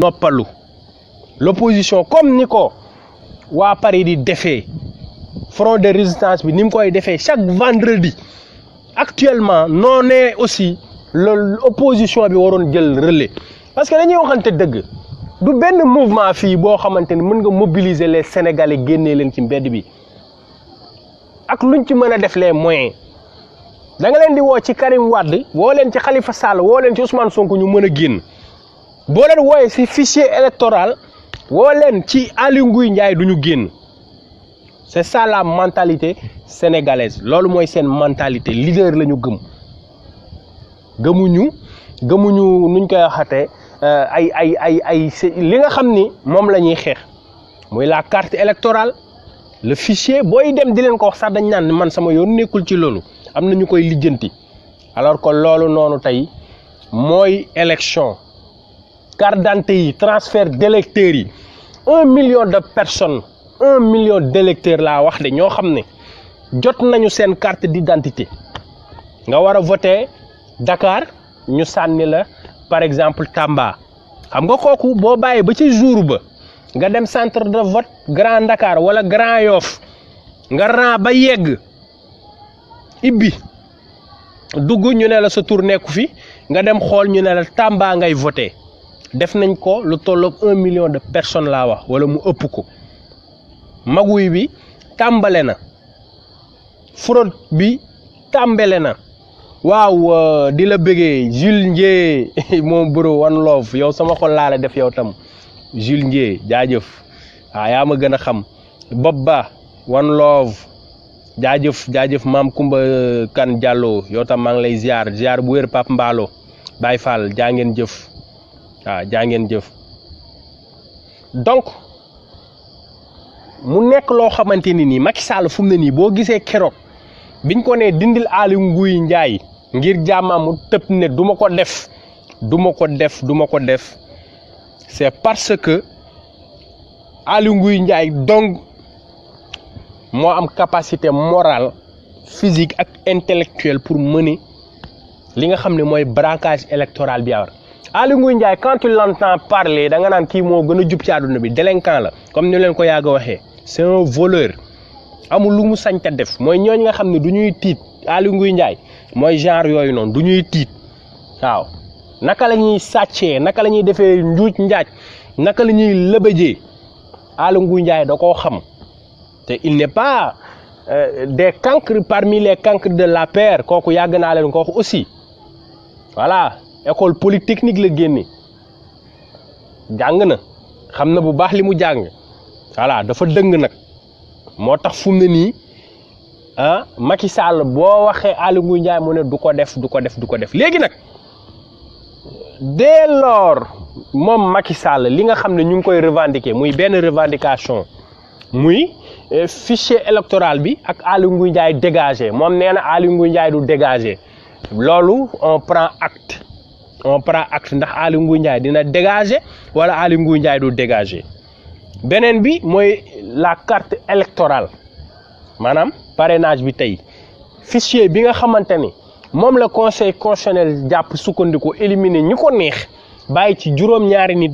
noppalu l'opposition comme ni ko waa Paris di defee front de résistance bi ni mu koy defee chaque vendredi actuellement noonee aussi l'opposition bi waroon jël relais parce que dañuy waxante dëgg du benn mouvement fii boo xamante ni mën nga mobiliser les Sénégalais génnee leen ci mbedd bi ak luñ ci mën a def les moyens da nga leen di woo ci Karim Wade woo leen ci Khalifa Sall woo leen ci Ousmane Sonko ñu mën a génn boo leen wooyee ci fichier électoral woo leen ci Aly Ngouille Ndiaye du ñu génn c'est ça la mentalité sénégalaise loolu mooy seen mentalité leader la ñu gëm gëmuñu nuñ koy waxatee ay li nga xam ni moom la ñuy xeex muy la carte électorale le fichier booy dem di leen ko wax sax dañ naan man sama yoon nekkul ci loolu am na ñu koy lijjanti alors que loolu noonu tey mooy élection carte d'identité yi transfert d'électeurs yi 1 million de personnes 1 million d'électeurs laa wax de ñoo xam ne jot nañu seen carte d'identité nga war a voter Dakar ñu sànni la par exemple Tamba xam nga kooku boo bàyyee ba ci jour ba nga dem centre de vote Grand Dakar wala Grand Yoff nga ran ba yegg ibbi dugg ñu ne la sa tour nekku fi nga dem xool ñu ne la Tamba ngay voter def nañ ko lu tolloog 1 million de personnes laa wax wala mu ëpp ko maguy bi tàmbale na fraude bi tàmbale na waaw di la bëggee Jules Ndié moom bro one love yow sama xol laa la def yow tam Jules Ndié jaajëf waaw yaa ma gën a xam Bob Ba one love jaajëf maam Kumba Kan Diallo yow tam maa ngi lay ziar bu wér Pape Mballo Baye Fall jaa ngeen jëf waaw jaa ngeen jëf donc mu nekk loo xamante ni nii Macky Sall fu mu ne nii boo gisee keroog biñ ko ne dindil Aly Ngouille Ndiaye ngir jàmmamu tëb ne du ma ko def c'est parce que Aly Ngouille Ndiaye donc moo am capacité morale physique ak intellectuelle pour mener li nga xam ne mooy braquage électoral bi war Aly Ngouille Ndiaye quand tu l'entends parler da nga naan kii moo gën a jub ci àdduna bi délinquant la comme ni leen ko yàgg a waxee c'est un voleur amul lu mu sañ ta def mooy ñooñ nga xam ne du ñuy tiit Aly Ngouille Ndiaye mooy genre yooyu noonu du ñuy tiit waaw naka la ñuy sàccee naka la ñuy defee njuuj njaaj naka la ñuy lëbëjee Aly Ngouille Ndiaye da koo xam te il n'est pas des cancres parmi les cancres de l'APR kooku yàgg naa leen ko wax aussi voilà école polytechnique la génne jàng na xam na bu baax li mu jàng voilà dafa dëng nag moo tax fu mu ne nii Macky Sall boo waxee Aly Ngouille Ndiaye mu ne du ko def léegi nag dès lors moom Macky Sall li nga xam ne ñu ngi koy revendiquer muy benn revendication muy fichier électoral bi ak Aly Ngouille Ndiaye dégagé moom nee na Aly Ngouille Ndiaye du dégagé loolu on prend acte ndax Aly Ngouille Ndiaye dina dégagé wala Aly Ngouille Ndiaye du dégagé beneen bi mooy la carte électorale maanaam parrainage bi tey fichier bi nga xamante ni moom la conseil constitutionnel jàpp sukkandiku éliminer ñi ko neex bàyyi ci juróom-ñaari nit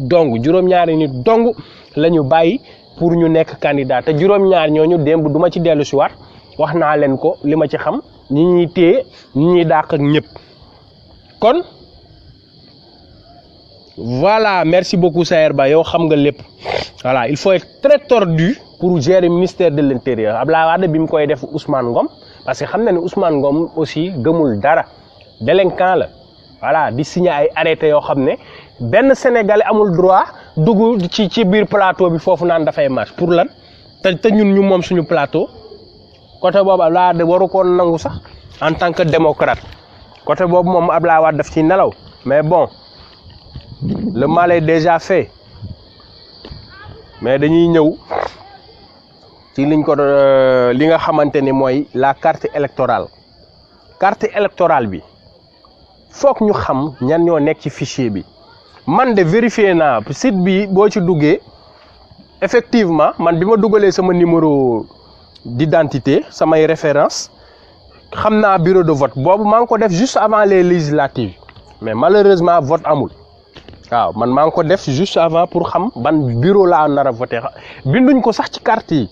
dong la ñu bàyyi pour ñu nekk candidat te juróom-ñaar ñooñu démb du ma ci dellu si waat wax naa leen ko li ma ci xam ñi ñuy téye ñi ñuy dàq ak ñëpp kon voilà merci beaucoup Sayer Ba yow xam nga lépp voilà il faut être très tordu pour gérer ministère de l'intérieur Abdoulaye Wade bi mu koy def Ousmane Ngom parce que xam na ne Ousmane Ngom aussi gëmul dara délinquant la voilà di signer ay arrêté yoo xam ne benn Sénégalais amul droit dugg ci biir plateau bi foofu naan dafay marche pour lan te ñun ñu moom suñu plateau côté boobu Abdoulaye Wade waru ko nangu sax en tant que démocrate côté boobu moom Abdoulaye Wade daf ci nelaw mais bon le mal est déjà fait mais dañuy ñëw ci liñ ko li nga xamante ni mooy la carte électorale bi foog ñu xam ñan ñoo nekk ci fichier bi man de vérifier naa site bi boo ci duggee effectivement man bi ma dugalee sama numéro d'identité samay référence xam naa bureau de vote boobu maa ngi ko def juste avant les législatives mais malheureusement vote amul waaw man maa ngi ko def juste avant pour xam ban bureau laa nar a voté binduñ ko sax ci carte yi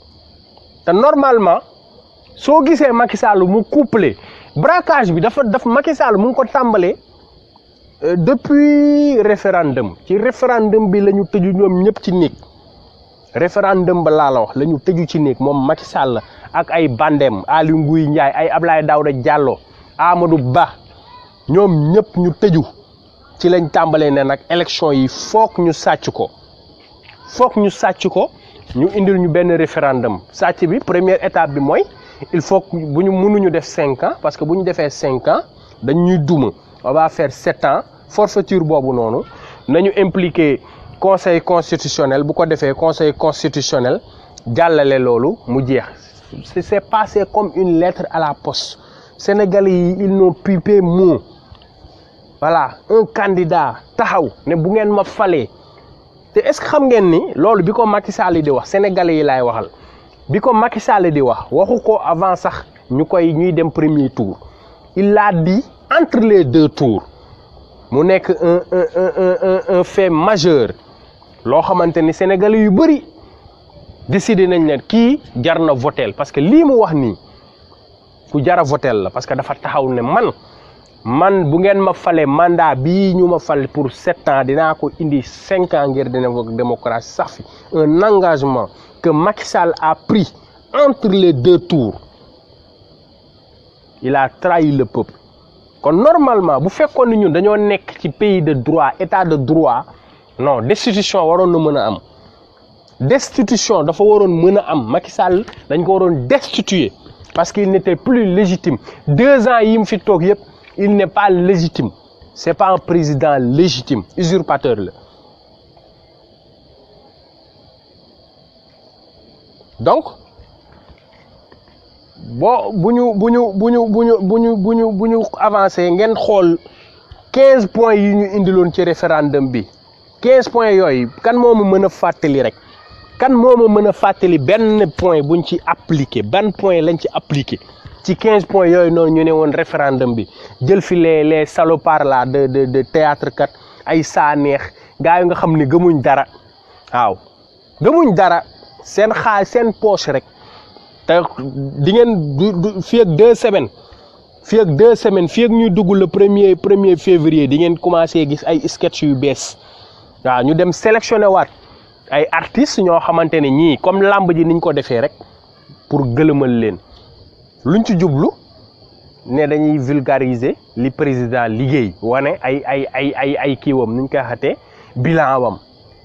te normalement soo gisee Macky Sall mu couplé braquage bi dafa Macky Sall mu ngi ko tàmbalee depuis référendum ci référendum bi la ñu tëju ñoom ñëpp ci néeg référendum ba laa la wax la ñu tëju ci néeg moom Macky Sall ak ay bandem Aly Ngouille Ndiaye ay Abdoulaye Daouda Diallo Amadou Ba ñoom ñëpp ñu tëju ci lañ tàmbalee ne nag élection yi foog ñu sàcc ko ñu indil ñu benn référendum sàcc bi première étape bi mooy il faut que bu ñu mënuñu def 5 ans parce que bu ñu defee 5 ans dañ ñuy duma on va faire 7 ans forfaiture boobu noonu nañu impliqué conseil constitutionnel bu ko defee conseil constitutionnel jàllale loolu mu jeex c'est passé comme une lettre à la poste Sénégalais yi ils n'ont pipé mot voilà un candidat taxaw ne bu ngeen ma falee te est-ce que xam ngeen ni loolu bi ko Macky Sall di wax Sénégalais yi laay waxal bi ko Macky Sall di wax waxu ko avant sax ñuy dem premier tour il l'a dit entre les 2 tours mu nekk un fait majeur loo xamante ni Sénégalais yu bëri décidé nañ ne kii jar na votel parce que lii mu wax nii ku jar a votel la parce que dafa taxaw ne man bu ngeen ma fale mandat bii ñu ma fal pour 7 ans dinaa ko indi 5 ans ngir dina démocratie sax fi un engagement que Macky Sall a pris entre les 2 tours il a trahi le peuple kon normalement bu fekkoon ni ñun dañoo nekk ci pays de droit état de droit non destitution waroon na mën a am destitution dafa waroon mën a am Macky Sall dañ ko waroon destituer parce qu'il n'était plus légitime 2 ans yi mu fi toog yëpp il n'est pas légitime c'est pas un président légitime usurpateur la donc bu ñu avancé ngeen xool 15 points yi ñu indiloon ci référendum bi 15 points yooyu kan moo ma mën a fàttali rek kan moo ma mën a fàttali benn point buñ ci appliqué ban point lañ ci appliqué ci 15 points yooyu noonu ñu ne woon référendum bi jël fi les salopards là de théâtre kat ay saa neex gars yi nga xam ne gëmuñ dara waaw gëmuñ dara seen xaalis seen poche rek te di ngeen fii ak 2 semaines fii ak 2 semaines fii ak ñuy dugg le premier février di ngeen commencé gis ay sketch yu bees waaw ñu dem sélectionné waat ay artistes ñoo xamante ne ñii comme làmb ji niñ ko defee rek pour gëlëmal leen luñ ci jublu ne dañuy vulgariser li président liggéey wane ay kiiwam nuñ koy xatee bilan wam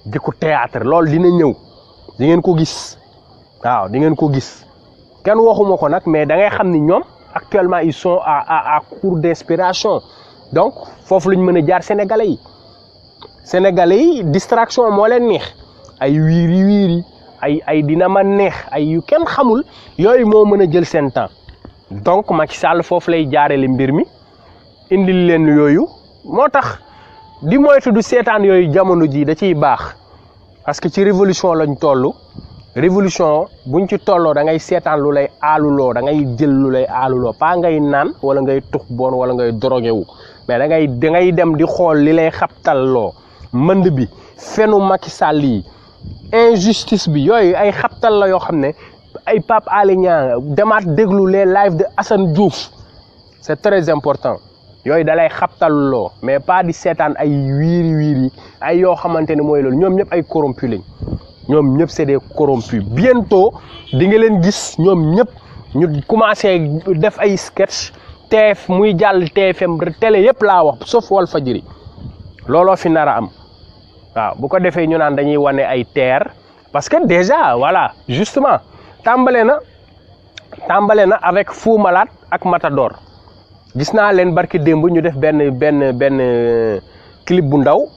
di ko théâtre loolu dina ñëw di ngeen ko gis waaw di ngeen ko gis kenn waxuma ko nag mais da ngay xam ni ñoom actuellement ils sont à court d'inspiration donc foofu lañ mën a jaar sénégalais yi distraction moo leen neex ay wiiri ay dina ma neex ay yu kenn xamul yooyu moo mën a jël seen temps donc Macky Sall foofu lay jaarale mbir mi indil leen yooyu moo tax di moytu du seetaan yooyu jamono ji da ciy baax parce que ci révolution lañ toll révolution buñ ci tolloo da ngay seetaan lu lay aaluloo da ngay jël lu lay aaluloo pas ngay naan wala ngay tux bon wala ngay drogué wu mais da ngay dem di xool li lay xabtalloo mënd bi fenu Macky Sall yi injustice bi yooyu ay xabtal la yoo xam ne ay Pape Alé Niang demaat déglu les live de Assane Diouf c'est très important yooyu da lay xabtalloo mais pas di seetaan ay wiiri ay yoo xamante ne mooy loolu ñoom ñëpp ay corrompu lañ ñoom ñëpp c'est des corrompus bientôt di nga leen gis ñoom ñëpp ñu commencé def ay sketch TF muy jàll TFM télé yëpp laa wax sauf Walfadjri looloo fi nar a am waaw bu ko defee ñu naan dañuy wane ay terre parce que déjà voilà justement tàmbale na avec Fou Malade ak Matador gis naa leen barki démb ñu def benn clip bu ndaw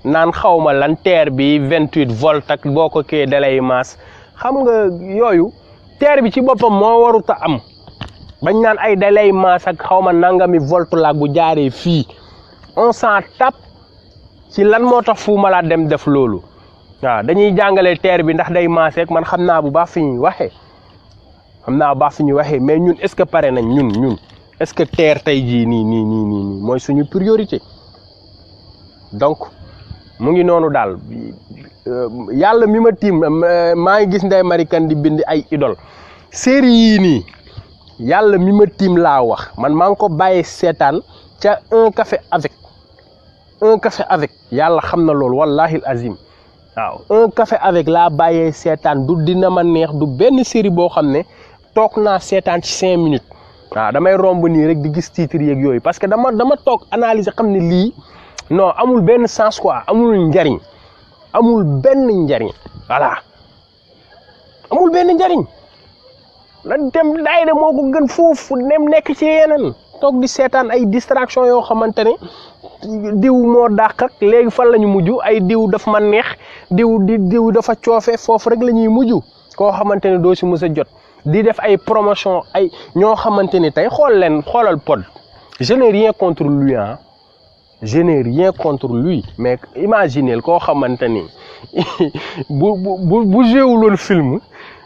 naan xawma lan terre bi 28 volts ak boo ko kee dalay maas xam nga yooyu terre bi ci boppam moo warut a am bañ naan ay dalay maas ak xawma nangami volt la bu jaaree fii on s'en tape ci lan moo tax Fou Malade dem def loolu waaw dañuy jàngale terre bi ndax day maas rek man xam naa bu baax fi ñuy waxee mais ñun est-ce que pare nañ ñun est-ce que terre tey jii nii mooy suñu priorité donc mu ngi noonu daal yàlla mi ma tiim maa ngi gis Ndeye Marie Kane di bind ay idole série yii nii yàlla mi ma tiim laa wax man maa ngi ko bàyyee seetaan ca un café avec yàlla xam na loolu wallahi azim waaw un café avec laa bàyyee seetaan du dina ma neex du benn série boo xam ne toog naa seetaan ci 5 minutes waaw damay romb nii rek di gis titre yeeg yooyu parce que dama toog analyser xam ne lii non amul benn sens quoi amul njariñ voilà amul benn njariñ la dem daayira moo ko gën foofu dem nekk ci yeneen toog di seetaan ay distraction yoo xamante ne diw moo dàq ak léegi fan la ñu mujj ay diw daf ma neex diw dafa coofe foofu rek la ñuy mujj koo xamante ne doo si mës a jot di def ay promotion ay ñoo xamante ni tey xoolal Pod je n'ai rien contre lui ah je n'ai rien contre lui mais imaginez koo xamante ni bu jéewuloon film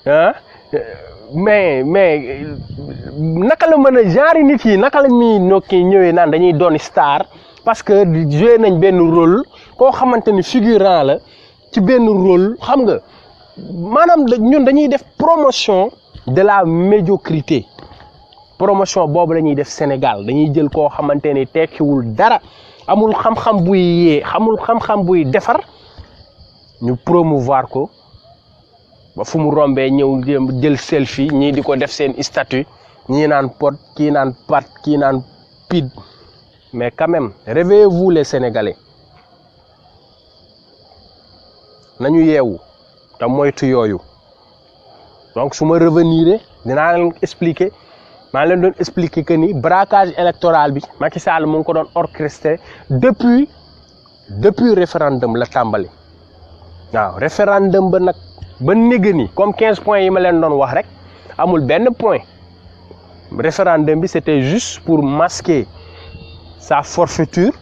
ah mais naka la mën a genre nit yi naka la ñuy nokki ñëwee naan dañuy doon star parce que joué nañ benn rôle koo xamante ni figurant la ci benn rôle xam nga maanaam ñun dañuy def promotion de la médiocrité promotion boobu la ñuy def Sénégal dañuy jël koo xamante ni tekkiwul dara amul xam-xam buy yee amul xam-xam buy defar ñu promouvoir ko ba fu mu rombee ñëw jël selfie ñii di ko def seen statut ñii naan Pod kii naan Pat kii naan Pid mais quand même réveillez-vous les Sénégalais nañu yeewu te moytu yooyu donc su ma revenir dinaa leen expliquer maa leen doon expliquer que ni braquage électoral bi Macky Sall mu ngi ko doon orchestré depuis référendum la tàmbali waaw référendum ba nag ba néega ni comme 15 points yi ma leen doon wax rek amul benn point référendum bi c'était juste pour masquer sa forfaiture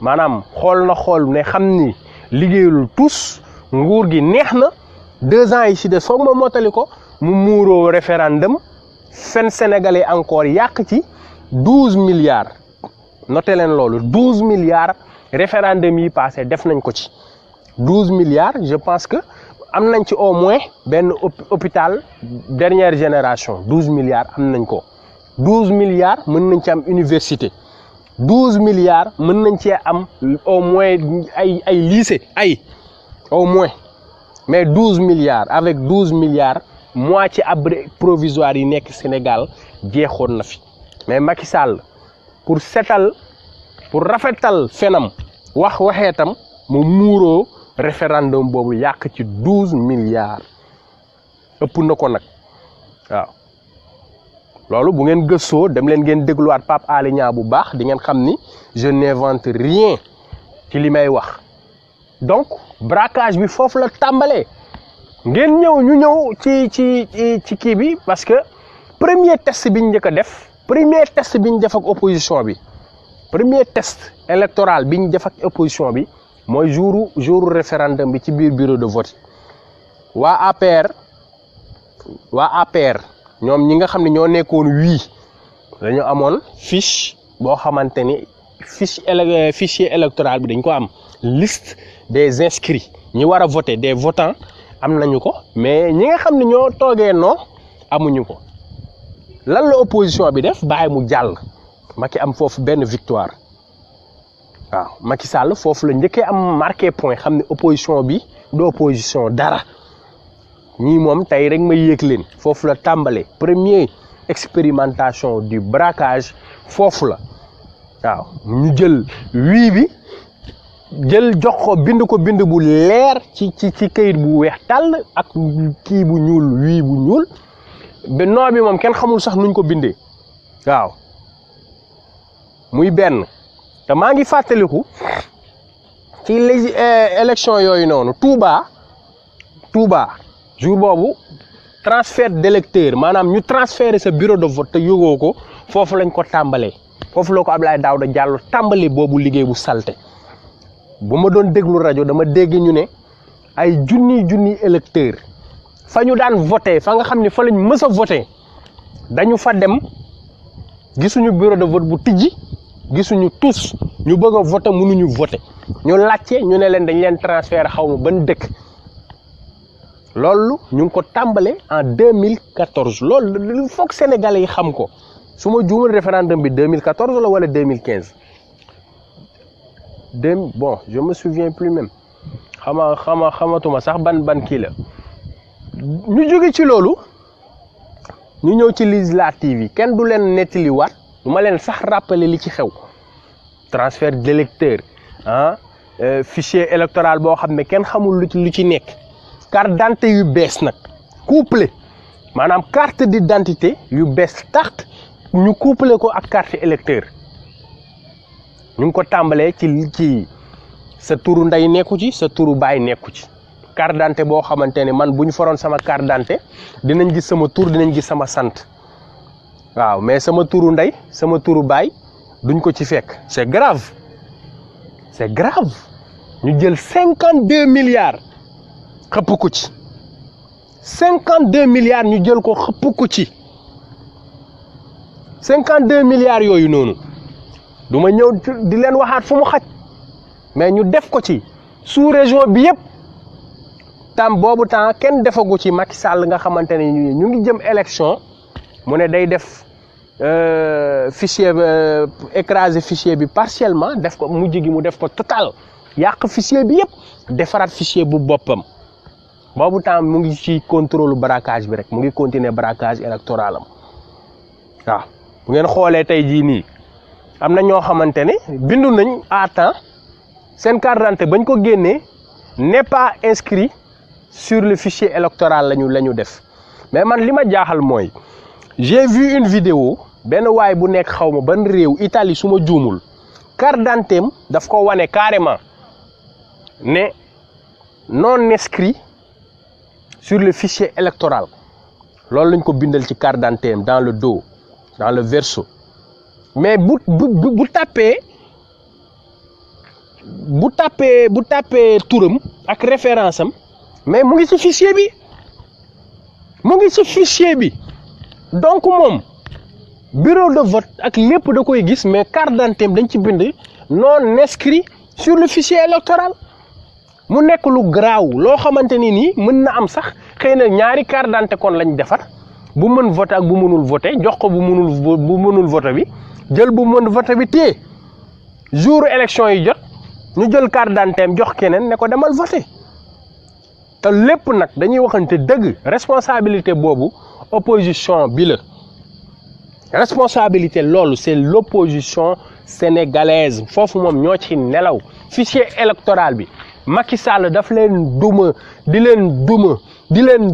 maanaam xool ne xam ni liggéeyul tous nguur gi neex na 2 ans yi ci des foog ma mottali ko mu muuroo référendum fen sénégalais encore yàq ci 12 milliards noté leen loolu 12 milliards référendum yi passé def nañ ko ci 12 milliards je pense que am nañ ci au moins benn hôpital dernière génération 12 milliards am nañ ko 12 milliards mën nañ ci am université 12 milliards mën nañ cee am au moins ay lycée au moins mais 12 milliards avec 12 milliards moitié abri provisoire yi nekk Sénégal jeexoon na fi mais Macky Sall pour rafetal fenam waxeetam mu muuroo référendum boobu yàq ci 12 milliards ëpp na ko nag waaw loolu bu ngeen gëstoo dem leen ngeen dégluwaat Pape Alé Niang bu baax di ngeen xam ni je n'invente rien ci li may wax donc braquage bi foofu la tàmbalee ngeen ñu ñëw ci kii bi parce que premier test bi ñu njëkk a def ak opposition bi premier test électoral bi ñu def ak opposition bi mooy jouru référendum bi ci biir bureau de vote waa APR ñoom ñi nga xam ne ñoo nekkoon dañu amoon fiche boo xamante ni fichier électoral bi dañ ko am liste des inscrits ñi war a voter des votants am nañu ko mais ñi nga xam ne ñoo toogee non amuñu ko lan la opposition bi def bàyyi mu jàll Macky am foofu benn victoire waaw Macky Sall foofu la njëkkee am marqué point xam ne opposition bi du opposition dara ñii moom tey rek ma yéeg leen foofu la tàmbalee première expérimentation du braquage foofu la waaw ñu jël bi jox ko bind bu leer ci kayit bu weex tàll ak kii bu ñuul bu ñuul ba noo bi moom kenn xamul sax nuñ ko bindee waaw muy benn te maa ngi fàttaliku ci élection yooyu noonu Touba jour boobu transfert d'électeur maanaam ñu transféré sa bureau de vote te yógoo ko foofu lañ ko tàmbalee foofu la ko Abdoulaye Daouda Diallo tàmbali boobu liggéey bu salte bu ma doon déglu rajo dama dégg ñu ne ay junni électeur fa ñu daan voté fa nga xam ne fa lañ mës a voté dañu fa dem gisuñu bureau de vote bu tijji gisuñu tous ñu bëgg a voter mënuñu voter ñu laajte ñu ne leen dañ leen transfert xaw ma ban dëkk loolu ñu ngi ko tàmbale en 2014 loolu il faut que sénégalais yi xam ko su ma juumul référendum bi 2014 la wala 2015 bon je me souviens plus même xamatuma sax ban kii la ñu jóge ci loolu ñu ñëw ci législative yi kenn du leen nettali waat du ma leen sax rappeler li ci xew transfert d'électeur fichier électoral boo xam ne kenn xamul lu ci nekk carte d'identité yu bees nag couplé maanaam carte d'identité yu bees tax ñu couplé ko ak carte électeur ñu ngi ko tàmbalee ci sa turu ndey nekku ci sa turu baay nekku ci carte d'identité boo xamante ne man bu ñu foroon sama carte d'identité dinañ gis sama tur dinañ gis sama sant waaw mais sama turu ndey sama turu baay duñ ko ci fekk c'est grave ñu jël 52 milliards xëpp ko ci 52 milliards ñu jël ko xëpp ko ci 52 milliards yooyu noonu du ma ñëw di leen waxaat fu mu xaj mais ñu def ko ci sous région bi yëpp boobu temps kenn defagu ci Macky Sall nga xamante ne ñu ngi jëm élection mu ne day def fichier écraser fichier bi partiellement def ko mujj gi mu def ko total yàq fichier bi yëpp defaraat fichier bu boppam boobu temps mu ngi ci contrôle braquage bi rek mu ngi continuer braquage électoral am waaw bu ngeen xoolee tey jii nii am na ñoo xamante ne bindu nañ à temps seen carte d'identité bañ ko génnee n'est pas inscrit sur le fichier électoral lañu def mais man li ma jaaxal mooy j'ai vu une vidéo benn waay bu nekk xaw ma ban réew Italie su ma juumul carte d'identité am daf ko wane carrément ne non inscrit sur le fichier électoral loolu lañ ko bindal ci carte d'identité am dans le dos dans le verso mais bu tapé turam ak référence am mais mu ngi ci fichier bi donc moom bureau de vote ak lépp da koy gis mais carte d'identité dañ ci bind non inscrit sur le fichier électoral mu nekk lu garaaw loo xamante ni nii mën na am sax xëy na ñaari carte d'identité kon lañ defar bu mën voter ak bu mënul voter jox ko bu mënul voter bi jël bu mën voter bi téye jour élection yi jot ñu jël carte d'identité jox keneen ne ko demal voter te lépp nag dañuy waxante dëgg responsabilité boobu opposition bi la responsabilité loolu c'est l'opposition sénégalaise foofu moom ñoo ci nelaw fichier électoral bi Macky Sall daf leen duma di leen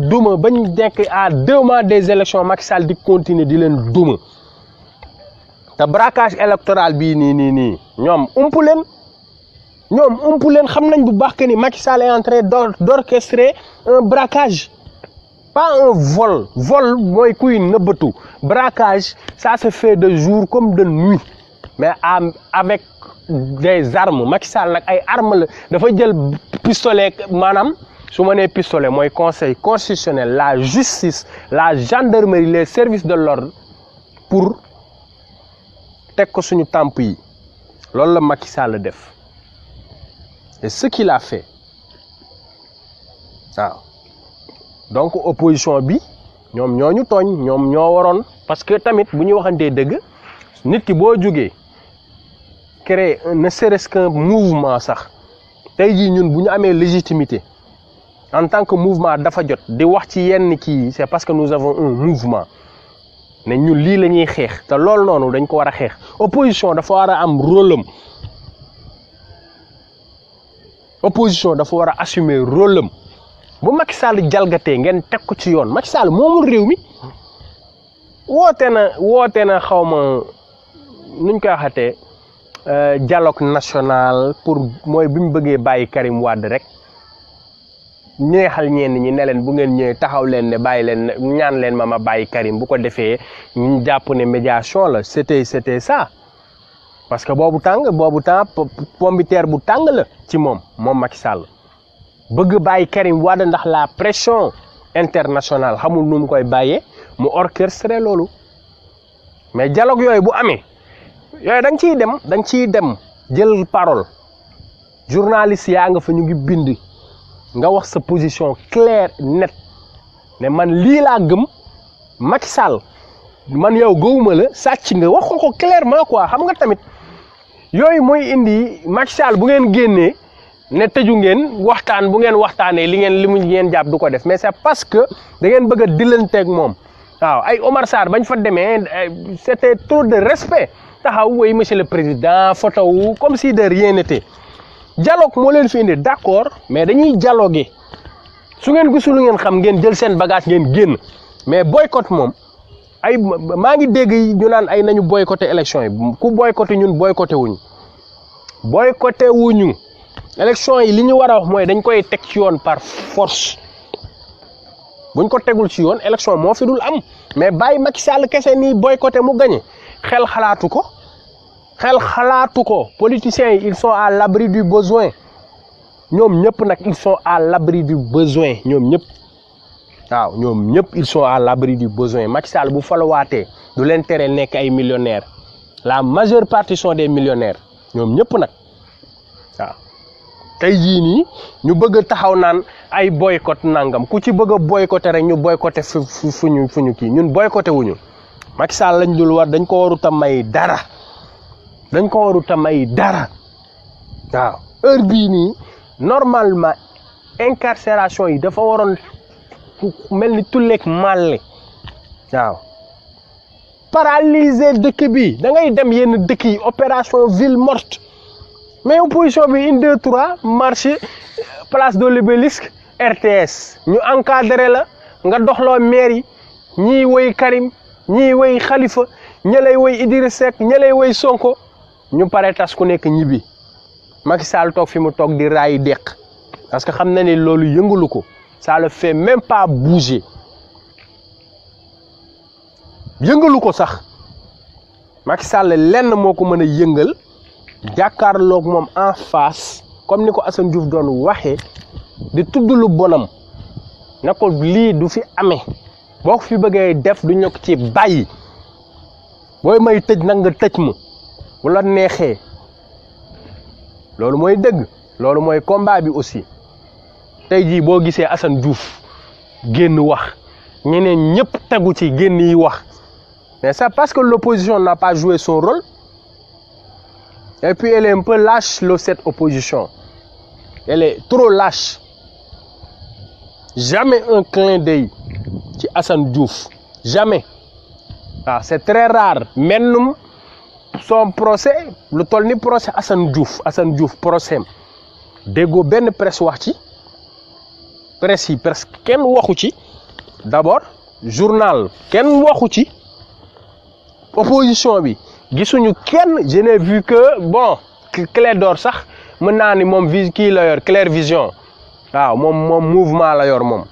duma bañ nekk à 2 mois des élections Macky Sall di continuer di leen duma te braquage électoral bii nii ñoom umpu leen xam nañ bu baax que ni Macky Sall est en train d'orchestrer un braquage pas un vol mooy kuy nëbbatu braquage ça se fait de jour comme de nuit mais avec des armes Macky Sall nag ay armes la dafa jël pistolet maanaam su ma nee pistolet mooy conseil constitutionnel la justice la gendarmerie les services de l'ordre pour teg ko suñu tàmp yi loolu la Macky Sall def et ce qu'il a fait waaw donc opposition bi ñoom ñoo ñu tooñ ñoom ñoo waroon parce que tamit bu ñu waxantee dëgg nit ki boo jógee créer ne serait-ce qu'un mouvement sax tey jii ñun bu ñu amee légitimité en tant que mouvement dafa jot di wax ci yenn kii c'est parce que nous avons un mouvement ne ñun lii la ñuy xeex te loolu noonu dañ ko war a xeex opposition dafa war a am rôle am opposition dafa war a assumer rôle am bu Macky Sall jalgatee ngeen teg ko ci yoon Macky Sall moomul réew mi woote na xaw ma nuñ koy waxatee dialogue national pour mooy bi mu bëggee bàyyi Karim Wade rek neexal ñenn ñi ne leen bu ngeen ñëwee taxaw leen ne bàyyi leen ñaan leen ma bàyyi Karim bu ko defee ñu jàpp ne médiation la c'était ça parce que boobu temps pombiteer bu tàng la ci moom Macky Sall bëgg bàyyi Karim Wade ndax la pression internationale xamul nu mu koy bàyyee mu orchestré loolu mais dialogue yooyu bu amee yooyu da nga ciy dem jël parole journaliste yaa nga fa ñu ngi bind nga wax sa position claire net ne man lii laa gëm Macky Sall man yow gëwuma la sàcc nga wax ko clairement quoi xam nga tamit yooyu mooy indi Macky Sall bu ngeen génnee ne tëju ngeen waxtaan bu ngeen waxtaanee li mu ngeen jàpp du ko def mais c'est parce que da ngeen bëgg a dillanteeg moom waaw ay Omar Sarr bañ fa demee c'était trop de respect taxaw woy monsieur le président photo wu comme si de rien n'était dialogue moo leen fi indi d'accord mais dañuy dialoguer su ngeen gisul lu ngeen xam ngeen jël seen bagage ngeen génn mais boycott moom ay maa ngi dégg ñu naan ay nañu boycotté élection yi ku boycotté ñun boycotté wuñu élection yi li ñu war a wax mooy dañ koy teg ci yoon par force buñ ko tegul ci yoon élection moo fi dul am mais bàyyi Macky Sall kese nii boycotté mu gagné xel xalaatu ko politiciens yi ils sont à l'abri du besoin ñoom ñëpp nag ils sont à l'abri du besoin ñoom ñëpp waaw ñoom ñëpp ils sont à l'abri du besoin Macky Sall bu falawaatee du leen tere nekk ay millionnaires la majeure partie sont des millionnaires ñoom ñëpp nag waaw tey jii nii ñu bëgg a taxaw naan ay boycott nangam ku ci bëgg a boycotté rek ñu boycotté fu ñu kii ñun boycotté wuñu Macky Sall lañ dul war dañ ko warut a may dara waaw heure bii nii normalement incarcération yi dafa waroon mel ni tulleeg màlle waaw paralyser dëkk bi da ngay dem yenn dëkk yi opération ville morte mais opposition bi 1 2 3 marché place de l'Obélisque RTS ñu encadré la nga doxloo maire yi ñii woy Karim ñii woy Khalifa ña lay woy Idrissa Seck ña lay woy Sonko ñu pare tas ku nekk ñibbi Macky Sall toog fi mu toog di raayi deq parce que xam na ne loolu yëngalu ko ça le fait même pas bouger yëngalu ko sax Macky Sall lenn moo ko mën a yëngal jàkkaarloog moom en face comme ni ko Assane Diouf doon waxee di tudd lu bonam na ko lii du fi amee boo ko fi bëggee def du ñu ko ci bàyyi booy may tëj nag nga tëj ma bu la neexee loolu mooy dëgg loolu mooy combat bi aussi tey jii boo gisee Assane Diouf génn wax ñeneen ñëpp tegu ci génn yi wax mais c'est parce que l'opposition n'a pas joué son rôle et puis elle est un peu lâche cette opposition elle est trop lâche jamais un clin d'œil ci Assane Diouf jamais waaw c'est très rare mennum son procès lu toll ni procès Assane Diouf procès am déggoo benn presse wax ci presse yi presque kenn waxu ci d'abord journal kenn waxu ci opposition bi gisuñu kenn je n'ai vu que bon Clédor sax mën naa ni moom kii la yor Claire Vision waaw moom mouvement la yor moom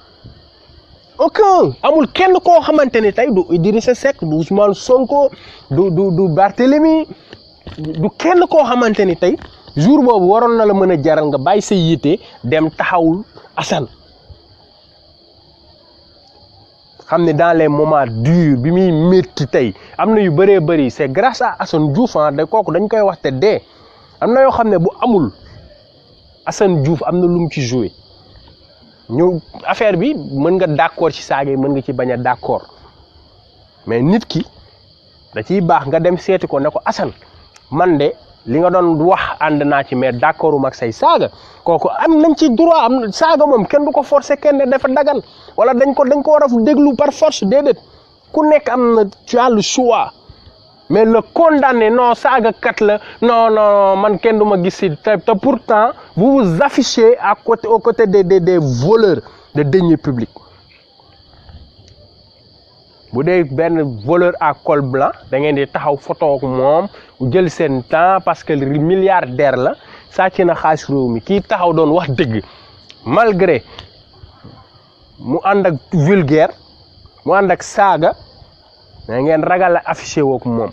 aucun amul kenn koo xamante ni tey du Idrissa Seck du Ousmane Sonko du Barthélemy du kenn koo xamante ni tey jour boobu waroon na la mën a jaral nga bàyyi sa yitte dem taxawul Assane xam ne dans les moments durs bi muy métti tey am na yu bëree bëri c'est grâce à Assane Diouf da kooku dañ koy wax te dee am na yoo xam ne bu amul Assane Diouf am na lu mu ci joué ñu affaire bi mën nga d'accord ci saaga yi mën nga ci bañ a d'accord mais nit ki da ciy baax nga dem seeti ko ne ko Assane man de li nga doon wax ànd naa ci mais d'accordu mag say saaga kooku am nañ ci droit am saaga moom kenn du ko forcer kenn dafa dagan wala dañ ko war a déglu par force déedéet ku nekk am na tu as le choix mais le condamner non saaga kat la non man kenn du ma gis si te pourtant vous vous affichez aux côtés des voleurs de deniers publics bu dee benn voleur à col blanc da ngeen di taxaw photo ak moom jël seen temps parce que milliardaire la sàcc na xaalis réew mi kii taxaw doon wax dëgg malgré mu ànd ak vulgaire mu ànd ak saaga da ngeen ragal a affiché wook moom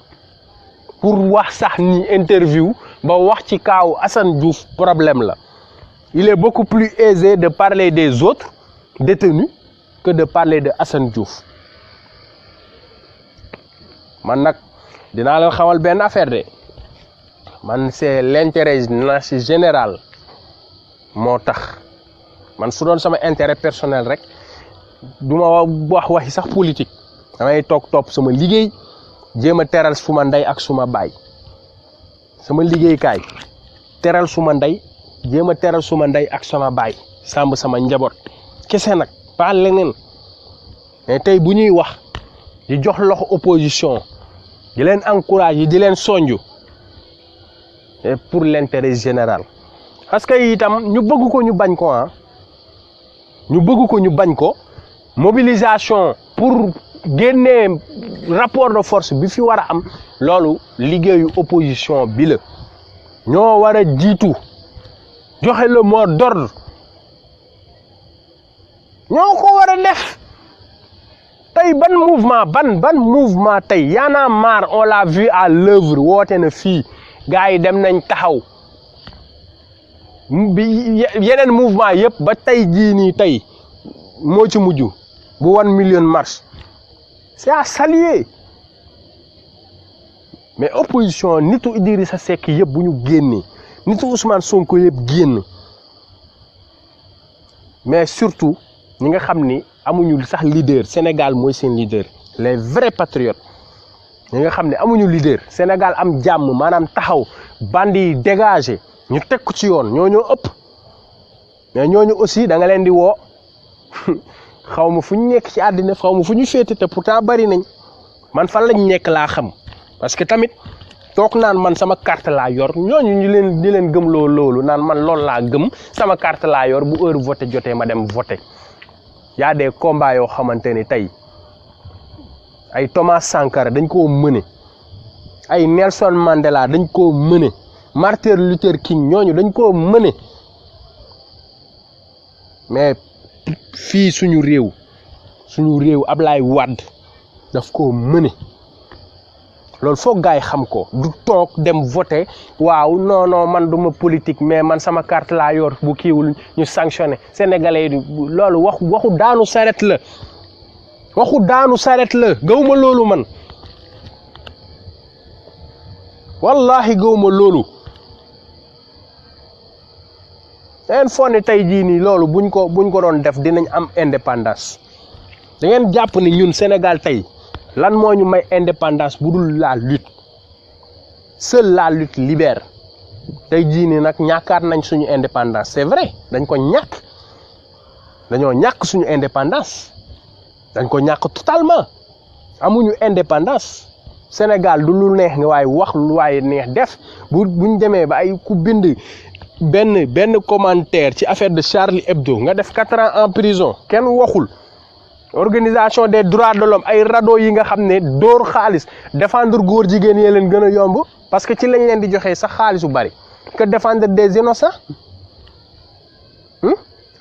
pour wax sax ni interview ba wax ci kaaw Assane Diouf problème la il est beaucoup plus aisé de parler des autres détenus que de parler de Assane Diouf man nag dinaa leen xamal benn affaire de man c'est l'intérêt général moo tax man su doon sama intérêt personnel rek du ma wax waxi sax politique damay topp sama liggéey jéem a teral suma ndey ak suma baay sama liggéeykaay teral suma ndey jéem a teral suma ndey ak sama baay sàmm sama njaboot kese nag pas leneen mais tey bu ñuy wax di jox loxo opposition di leen encourager di leen sonju et pour l'intérêt général parce que itam ñu bëgg ko ñu bañ ko ñu bëgg ko ñu bañ ko mobilisation pour génnee rapport de force bi fi war a am loolu liggéeyu opposition bi la ñoo war a jiitu joxe le mot d'ordre ñoo ko war a def tey ban mouvement tey Y en a marre on l'a vu à l'œuvre woote na fii gars yi dem nañ taxaw yeneen mouvement yëpp ba tey jii nii tey moo ci mujj bu 1 million marche c'est à saluer mais opposition nitu Idrissa Seck yëpp bu ñu génnee nitu Ousmane Sonko yëpp génn mais surtout ñi nga xam ni amuñu sax leader Sénégal mooy seen leader les vrais patriotes ñi nga xam ne amuñu leader Sénégal am jàmm maanaam taxaw bandi yi dégagé ñu teg ko ci yoon ñooñu ëpp mais ñooñu aussi da nga leen di woo xaw ma fu ñu nekk ci àddina xaw ma fu ñu féete te pourtant bari nañ man fan lañ nekk laa xam parce que tamit toog naan man sama carte laa yor ñooñu ñu di leen gëm loolu naan man loolu laa gëm sama carte laa yor bu heure voté jotee ma dem voté y a des combats yoo xamante ni tey ay Thomas Sankara dañ koo mëne ay Nelson Mandela dañ koo mëne Martin Luther King ñooñu dañ koo mëne mais fii suñu réew Ablaye Wade daf koo mëne loolu foog gars yi xam ko du toog dem voter waaw non man duma politique mais man sama carte laa yor bu kiiwul ñu sanctionné sénégalais yi loolu waxu daanu saret la gawma loolu man wallahi gawma loolu ngeen foog ne tey jii nii loolu buñ ko doon def dinañ am indépendance da ngeen jàpp ni ñun Sénégal tey lan moo ñu may indépendance bu dul la lutte seule la lutte libère tey jii nii nag ñàkkaat nañ suñu indépendance c'est vrai dañoo ñàkk suñu indépendance dañ ko ñàkk totalement amuñu indépendance Sénégal du lu neex nga waaye wax lu waaye neex def buñ demee ba ay ku bind benn commentaire ci affaire de Charlie Hebdo nga def 4 ans en prison kenn waxul organisation des droits de l'homme ay rado yi nga xam ne dóor xaalis défendre góor jigéen yee leen gën a yomb parce que ci lañ leen di joxee sax xaalis bu bari que défendre des innocents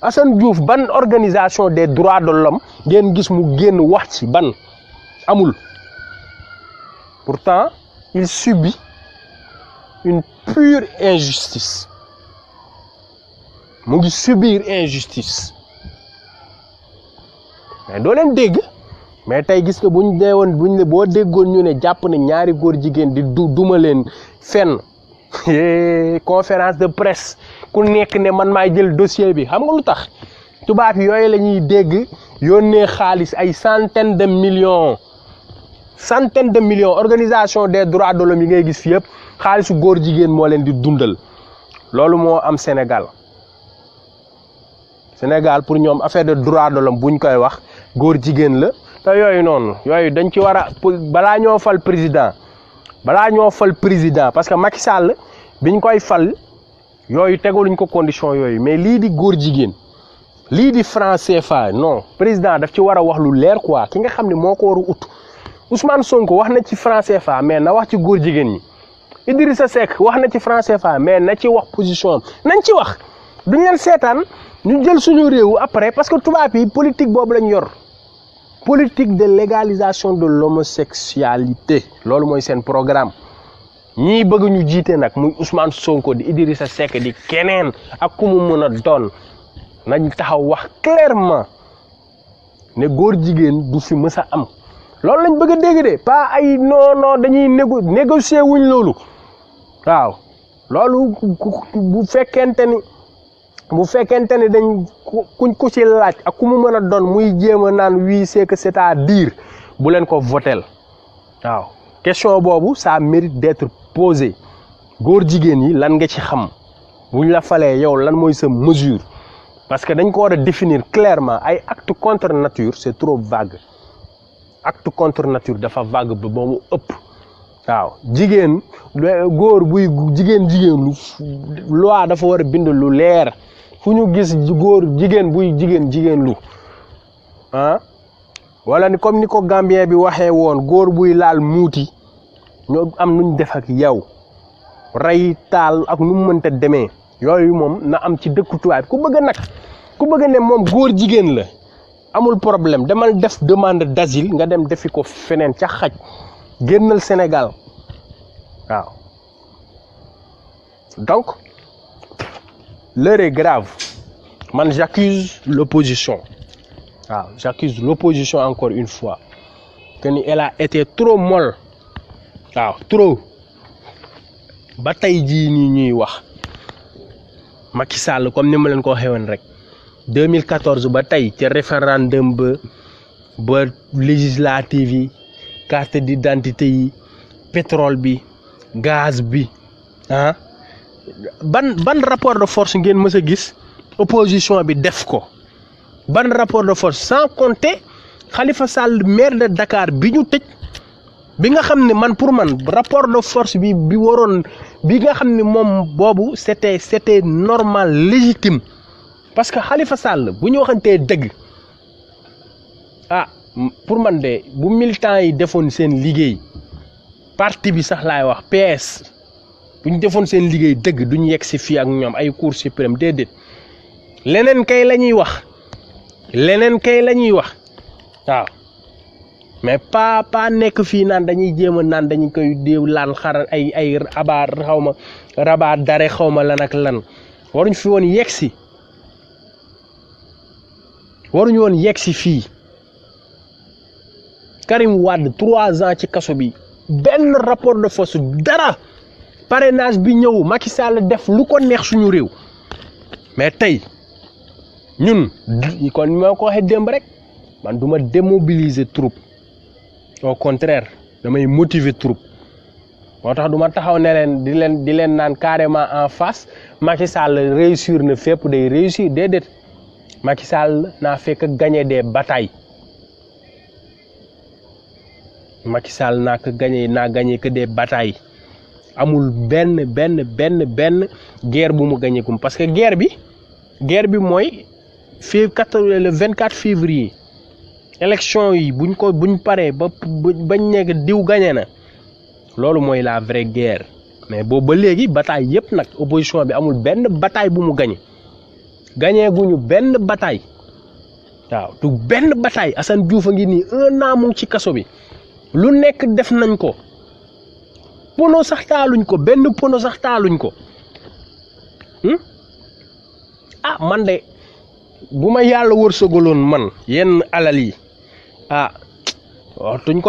Assane Diouf ban organisation des droits de l'homme ngeen gis mu génn wax ci ban amul pourtant il subit une pure injustice mu ngi subir injustice mais doo leen dégg mais tey gis nga boo déggoon ñu ne jàpp ne ñaari góor jigéen di duma leen fenn conférence de presse ku nekk ne man maay jël dossier bi xam nga lu tax tubaab yooyu la ñuy dégg yónnee xaalis ay centaines de millions organisation des droits de l'homme yi ngay gis fi yëpp xaalisu góor jigéen moo leen di dundal loolu moo am Sénégal pour ñoom affaire de droits de l'homme buñ koy wax góor jigéen la te yooyu dañ ci war a balaa ñoo fal président parce que Macky Sall biñ koy fal yooyu tegaluñ ko condition yooyu mais lii di góor jigéen lii di franc CFA non président daf ci war a wax lu leer quoi ki nga xam ne moo ko war a ut Ousmane Sonko wax na ci franc CFA mais na wax ci góor jigéen ñi Idrissa Seck wax na ci franc CFA mais na ci wax position nañ ci wax duñ leen seetaan ñu jël suñu réew après parce que tubaab yi politique boobu lañ yor politique de légalisation de l'homosexualité loolu mooy seen programme ñii bëgg ñu jiite nag muy Ousmane Sonko di Idrissa Seck di keneen ak ku mu mën a doon nañ taxaw wax clairement ne góor jigéen du fi mës a am loolu lañ bëgg a dégg de pas ay non dañuy négocier wuñ loolu waaw loolu bu fekkente ni dañ ku ci laaj ak ku mu mën a doon muy jéem a naan oui c'est que c'est-à-dire bu leen ko votel waaw question boobu ça mérite d'être posé góor jigéen yi lan nga ci xam buñ la falee yow lan mooy sa mesure parce que dañ ko war a définir clairement ay acte contre nature c'est trop vague acte contre nature dafa vague ba mu ëpp waaw jigéen góor buy jigéen lu loi dafa war a bind lu leer fu ñu gis góor jigéen buy jigéen lu ah wala ni comme ni ko Gambien bi waxee woon góor buy laal muuti ñoo am nuñ def ak yow rey taal ak nu mu mënta demee yooyu moom na am ci dëkku tubaab ku bëgg ne moom góor jigéen la amul problème demal def demande d'asile nga dem defi ko feneen ca xaj génnal Sénégal waaw donc l'heure est grave man j'accuse l'opposition waaw j'accuse l'opposition encore une fois que ni elle a été trop molle waaw trop ba tey jii nii ñuy wax Macky Sall comme ni ma leen ko waxee woon rek 2014 ba tey ca référendum ba législative yi carte d'identité yi pétrole bi gaz bi ah ban rapport de force ngeen mës a gis opposition bi def ko ban rapport de force sans compter Khalifa Sall maire de Dakar bi ñu tëj bi nga xam ne man pour man rapport de force bi waroon bi nga xam ne moom boobu c'était normal légitime parce que Khalifa Sall bu ñu waxantee dëgg pour man de bu militants yi defoon seen liggéey parti bi sax laay wax PS bu ñu defoon seen liggéey dëgg duñu yegg si fii ak ñoom ay cour suprême déedéet leneen kay la ñuy wax waaw mais pas nekk fii naan dañuy jéem a naan dañu koy déew laan xar ay abaar xawma rabaat dare xawma lan ak lan waruñ fi woon yegg si waruñu woon yegg si fii Karim Wade 3 ans ci kaso bi benn rapport de force dara parrainage bi ñëw Macky Sall def lu ko neex suñu réew mais tey ñun kon moo ko waxee démb rek man duma démobiliser troupe au contraire damay motiver troupe moo tax duma taxaw ne leen di leen naan carrément en face Macky Sall réussir na fépp day réussir déedéet Macky Sall n'a fait que gagner des batailles Macky Sall n'a gagné que des batailles amul benn guerre bu mu gagné kum parce que guerre bi mooy le 24 février élection yi buñ paree bañ nekk diw gagné na loolu mooy la vraie guerre mais boobu ba léegi bataille yépp nag opposition bi amul benn bataille bu mu gagné guñu benn bataille waaw du benn bataille Assane Diouf a ngi nii 1 an mu ci kaso bi lu nekk def nañ ko pono sax taaluñ ko benn pono sax taaluñ ko man de bu ma yàlla wërsëgaloon man yenn alal yi waxtuñ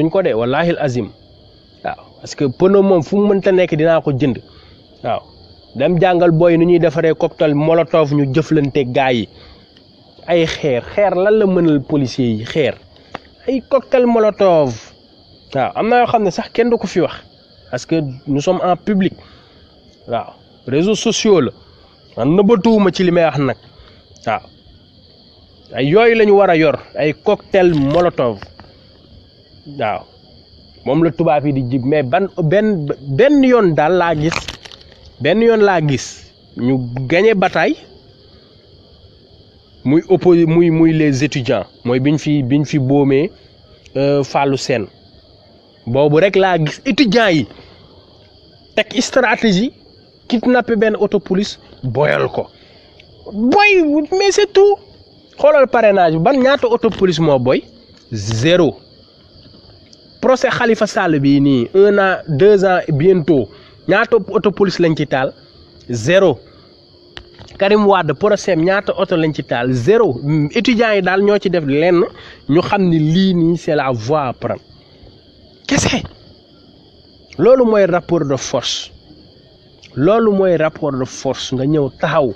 ko de wallahi azim waaw parce que pono moom fu mu mënta nekk dinaa ko jënd waaw dem jàngal booy nu ñuy defaree cocktail molotov ñu jëflante gaa yi ay xeer lan la mënal policiers yi xeer ay cocktail molotov waaw am na yoo xam ne sax kenn du ko fi wax parce que nous sommes en public waaw réseaux sociaux la man nëbbatuwuma ci li may wax nag waaw ay yooyu la ñu war a yor ay cocktail molotov waaw moom la tubaab yi di jib mais benn yoon daal laa gis ñu gagné bataille muy les étudiants mooy biñ fi boomee Fallou Sène boobu rek laa gis étudiants yi teg stratégie kidnappé benn auto police boyal ko mais c'est tout xoolal parrainage ban ñaata auto police moo boy 0 procès Khalifa Sall bii nii 1 an 2 ans bientôt ñaata auto police lañ ci taal 0 Karim Wade procès ñaata auto lañ ci taal 0 étudiants yi daal ñoo ci def lenn ñu xam ni lii nii c'est la voie à prendre kese loolu mooy rapport de force loolu mooy rapport de force nga ñëw taxaw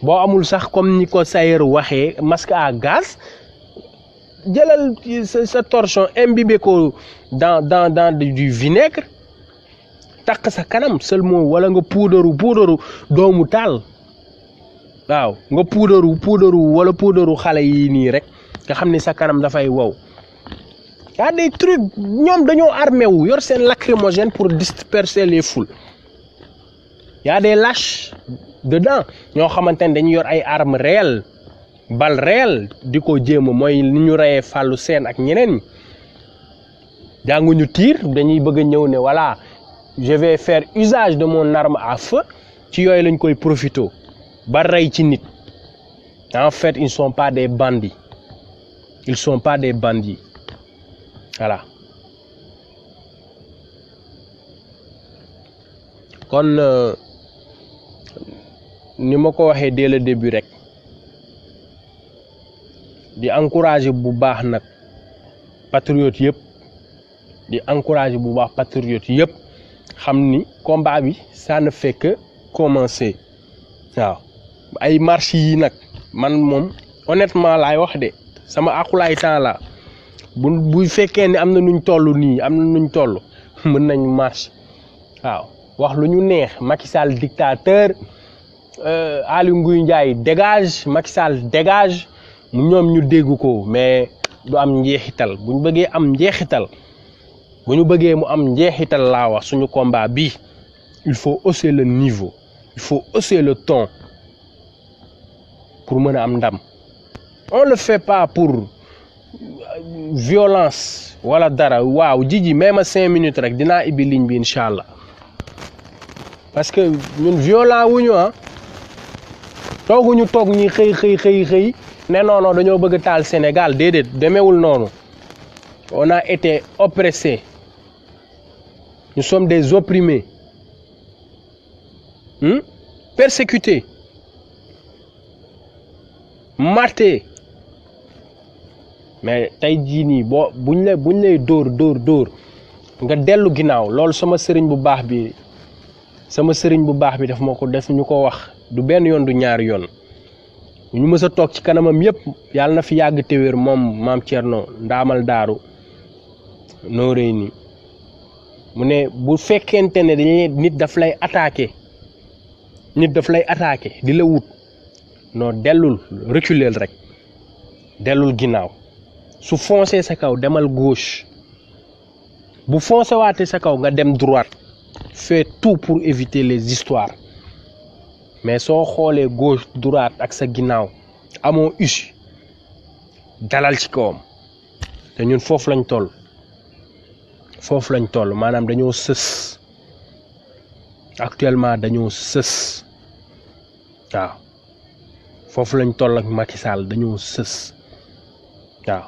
boo amul sax comme ni ko Sayer waxee masque à gaz jëlal sa torchon imbibé ko dans du vinaigre takk sa kanam seulement wala nga puudaru doomu taal waaw nga puudaru wala puudaru xale yi nii rek nga xam ni sa kanam dafay wow y a des trucs ñoom dañoo armé wu yor seen lacrymogène pour disperser les foules y a des lâches dedans ñoo xamante ne dañu yor ay armes réelles balles réelles di ko jéem mooy ni ñu reyee Fallou Sène ak ñeneen ñi jànguñu tir dañuy bëgg a ñëw ne voilà je vais faire usage de mon arme à feu ci yooyu lañ koy profito ba rey ci nit en fait ils sont pas des bandits voilà kon ni ma ko waxee dès le début rek di encourager bu baax nag patriotes yëpp di encourager bu baax patriotes yëpp xam ni combat bi ça ne fait que commencer waaw ay marche yi nag man moom honnêtement laay wax de sama akulaay temps la bu fekkee ne am na nuñ toll nii am na nuñ toll mën nañ marche waaw wax lu ñu neex Macky Sall dictateur Aly Ngouille Ndiaye dégage Macky Sall dégage ñoom ñu dégg ko mais du am njeexital bu ñu bëggee am njeexital bu ñu bëggee mu am njeexital laa wax suñu combat bi il faut hausser le niveau il faut hausser le ton pour mën a am ndam on le fait pas pour violence wala dara waaw Jiji même 5 minutes rek dinaa ibbi ligne bi incha allah parce que ñun violent wuñu tooguñu toog ñi xëy ne non dañoo bëgg taal Sénégal déedéet demeewul noonu on a été oppressés nous sommes des opprimés persécutés martés mais tey jii nii buñ lay dóor nga dellu ginnaaw loolu sama sëriñ bu baax bi daf moo ko def ñu ko wax du benn yoon du ñaari yoon ñu mës a toog ci kanamam yëpp yàlla na fi yàgg te wér moom maam Thierno ndaamal daaru nooree ni mu ne bu fekkente ne nit daf lay attaqué di la wut non dellul reculer rek dellul ginnaaw su foncé sa kaw demal gauche bu foncé waatee sa kaw nga dem droite fais tout pour éviter les histoires mais soo xoolee gauche droite ak sa ginnaaw amoo issue dalal ci kawam te ñun foofu lañ toll maanaam dañoo sës actuellement dañoo sës waaw foofu lañ toll ak Macky Sall dañoo sës waaw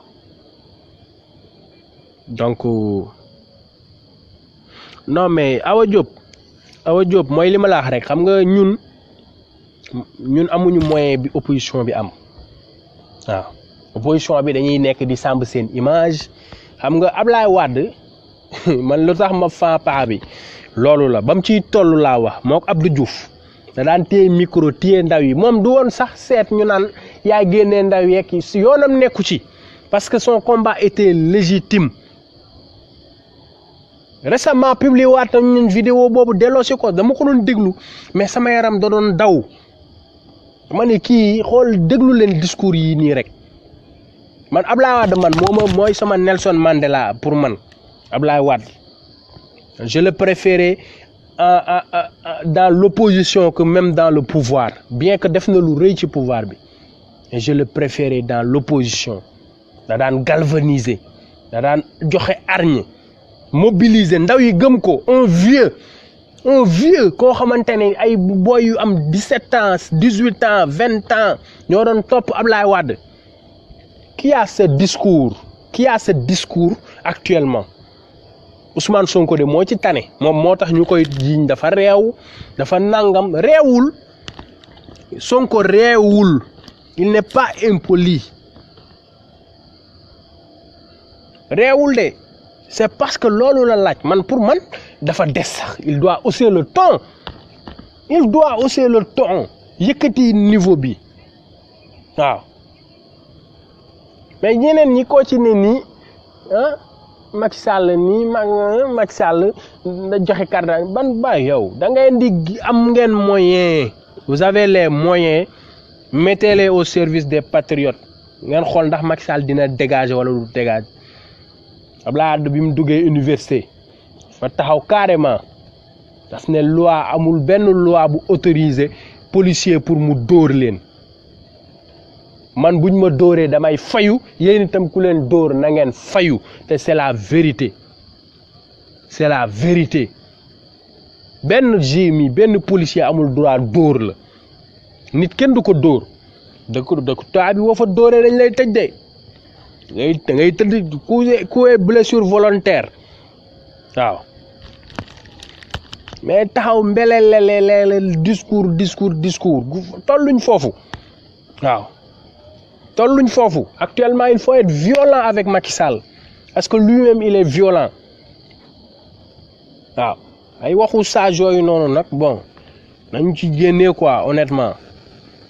donc non mais Awa Diop mooy li ma la wax rek xam nga ñun amuñu moyen bi opposition bi am waaw opposition bi dañuy nekk di sàmb seen image xam nga Ablaye Wade man lu tax ma fan paa bi loolu la ba mu ciy toll laa wax moo ko Abdou Diouf da daan téye micro téye ndaw yi moom du woon sax seet ñu naan yaa génnee ndaw yeeg si yoonam nekku ci parce que son combat était légitime récemment publié waat nañ vidéo boobu delloosi ko dama ko doon déglu mais sama yaram da doon daw ma ne kii xool déglu leen discours yi nii rek man Ablaye Wade man mooy sama Nelson Mandela pour man Ablaye Wade je le préférais dans l'opposition que même dans le pouvoir bien que def na lu rëy ci pouvoir bi et je le préférais dans l'opposition da daan galvaniser da daan joxe hargne mobiliser ndaw yi gëm ko un vieux koo xamante ne ay boy yu am 17 ans 18 ans 20 ans ñoo doon topp Ablaye Wade qui a ce discours actuellement Ousmane Sonko de moo ci tane moom moo tax ñu koy jiiñ dafa réew dafa nangam réewul Sonko réewul il n'est pas impoli réewul de c'est parce que loolu la laaj man pour man dafa des sax il doit hausser le ton il doit hausser le ton yëkkati niveau bi waaw mais ñeneen ñi ko ci ne nii ah Macky Sall nii Macky Sall da joxe carte ban ba yow da ngay di am ngeen moyen vous avez les moyens mettez-les au service des patriotes ngeen xool ndax Macky Sall dina dégager wala du dégager Abdoulaye Wade bi mu duggee université fa taxaw carrément daf ne loi amul benn loi bu autorisé policier pour mu dóor leen man buñ ma dóoree damay fayu yéen itam ku leen dóor na ngeen fayu te c'est la vérité benn GMI benn policier amul droit dóor la nit kenn du ko dóor dëkk taa bi woo fa dóoree dañ lay tëj de da ngay tëdd ku blessure volontaire waaw mais taxaw mbelelelele discours tolluñ foofu waaw tolluñ foofu actuellement il faut être violent avec Macky Sall parce que lui-même il est violent waaw ay waxu sage yooyu noonu nag bon nañ ci génnee quoi honnêtement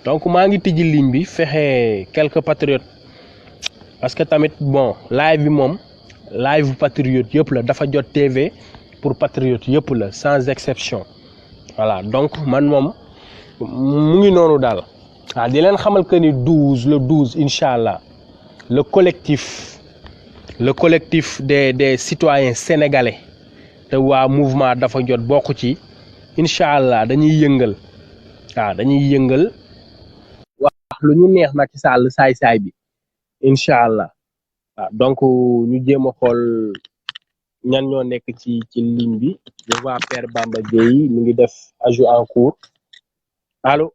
donc maa ngi tijji ligne bi fexe quelques patriotes parce que tamit bon live bi moom live patriote yëpp la dafa jot TV pour patriote yëpp la sans exception voilà donc man moom mu ngi noonu daal waaw di leen xamal que ni le 12 incha allah le collectif des citoyens sénégalais te waa mouvement dafa jot bokk ci incha allah dañuy yëngal wax lu ñu neex Macky Sall saay-saay bi incha allah waaw donc ñu jéem a xool ñan ñoo nekk ci ligne bi je vois Père Bamba Dieye mu ngi def ajout en cours allo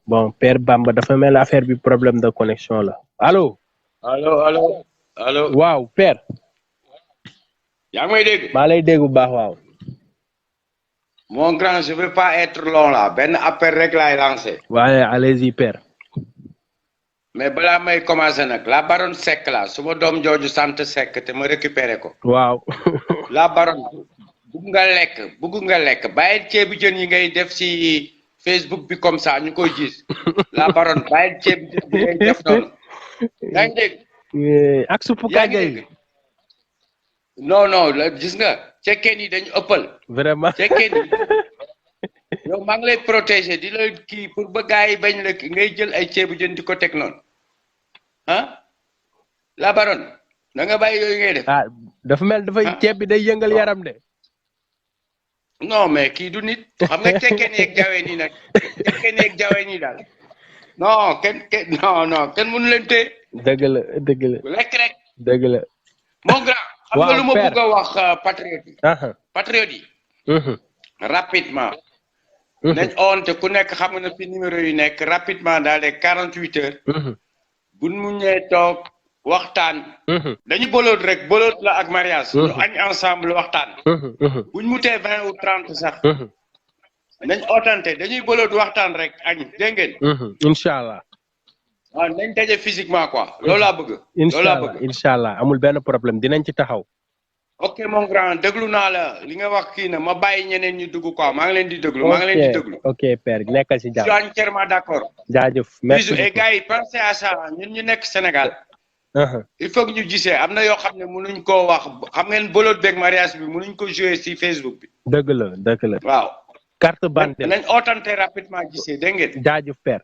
bon Père Bamba dafa mel affaire bi problème de connexion la allo. allo. waaw Père. yaa ngi may dégg. maa lay dégg bu baax waaw. mon grand je veux pas être long là benn appel rek laay lancé. waaye allez-y Père. mais balaa may commencé nag la baronne Seck la su ma doom jooju sant Seck te ma récupéré ko. waaw. la baronne bugg nga lekk bàyyi ceebu jën yi ngay def ci Facebook bi comme ça ñu koy gis la baronne bàyyi ceebu jën bi ngay def noonu. yaa ngi dégg. ak suppu kànja yi. non la gis nga cekkeen yi dañu ëppal. vraiment cekkeen yi yow maa ngi lay protéger di la kii pour ba gars yi bañ la ngay jël ay ceebu jën di ko teg noonu ah la baronne da nga bàyyi yooyu ngay def. ah dafa mel dafay ceeb bi day yëngal yaram de. non mais kii du nit xam nga cekkeen yeeg jawee nii nag cekkeen yeeg jawee nii daal non kenn mënu leen téye. dëgg la lekk rek. dëgg la. mon grand. xam nga lu ma bëgg a wax patriote yi. patriote yi. rapidement. nañ oonte ku nekk xam nga na fi numéro yi nekk rapidement dans les 48 heures. buñ mu ñëwee toog waxtaan. dañu boloot la ak mariage. ñu añ ensemble waxtaan. buñ mutee 20 ou 30 sax. nañ ootante dañuy boloot waxtaan rek añ dégg ngeen. incha allah. waaw nañ daje physiquement quoi loolu laa bëgg. incha allah amul benn problème dinañ ci taxaw. ok mon grand déglu naa la li nga wax kii na ma bàyyi ñeneen ñu dugg quoi maa ngi leen di déglu. ok père nekkal si jàmm. je suis entièrement d'accord. jaajëf merci beaucoup et gars yi pensez à ça ñun ñu nekk Sénégal. il faut que ñu gisee am na yoo xam ne mënuñ koo wax xam ngeen boloot beeg mariage bi mënuñ ko jouer si Facebook bi. dëgg la. waaw. carte bande nañ ootante rapidement gisee dégg ngeen. jaajëf père.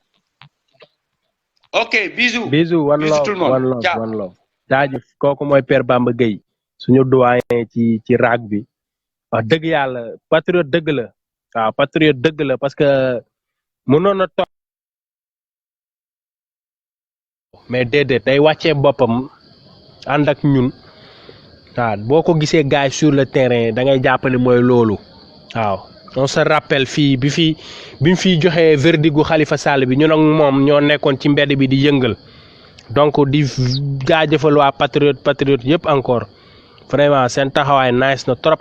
ok bisous. one love. jaajëf kooku mooy Père Bamba Gueye suñu doyen ci raag bi wax dëgg yàlla patriote dëgg la waaw patriote dëgg la parce que mënoon na toog mais déedéet day wàccee boppam ànd ak ñun waaw boo ko gisee gars yi sur le terrain da ngay jàpp ne mooy loolu waaw on se rappelle fii bi mu fiy joxee verdict gu Khalifa Sall bi ñun ak moom ñoo nekkoon ci mbedd bi di yëngal donc di jaajëfal waa patriote yëpp encore vraiment seen taxawaay nice na trop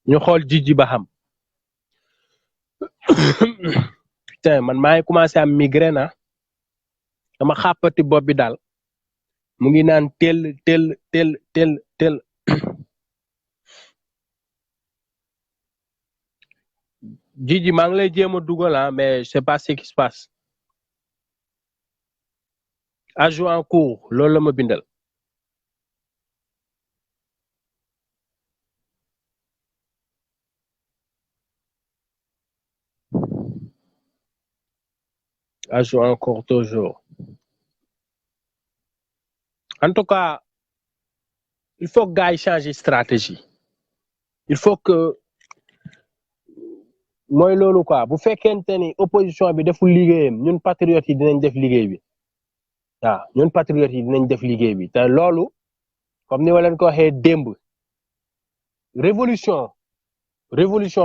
ñu xool jiji ba xam putain man maa ngi commencé am migraine dama xàppati bopp bi daal mu ngi naan tel Jiji maa ngi lay jéem a dugal mais je sais pas ce qui se passe ajout en cours loolu la ma bindal ajout en cours toujours en tout cas il faut que gars yi changer stratégie il faut que mooy loolu quoi bu fekkente ni opposition bi deful liggéeyam ñun patriotes yi dinañ def liggéey bi waaw ñun patriotes yi dinañ def liggéey bi te loolu comme ni ma leen ko waxee démb révolution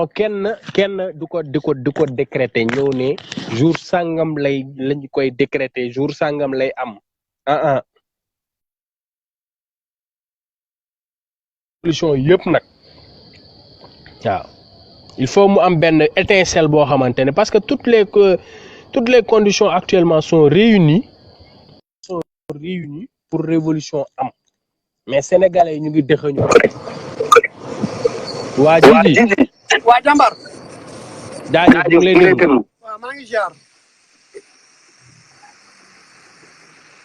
kenn du ko décréter ñëw ne jour sangam lañ koy décréter jour sangam lay am révolution yëpp nag waaw il faut mu am benn étincelle boo xamante ne parce que toutes les conditions actuellement sont réunies pour révolution am mais sénégalais yi ñu ngi dëxëñu waa Jiji waa jàmbar jaajëf ñu ngi lay déglu waaw maa ngi ziar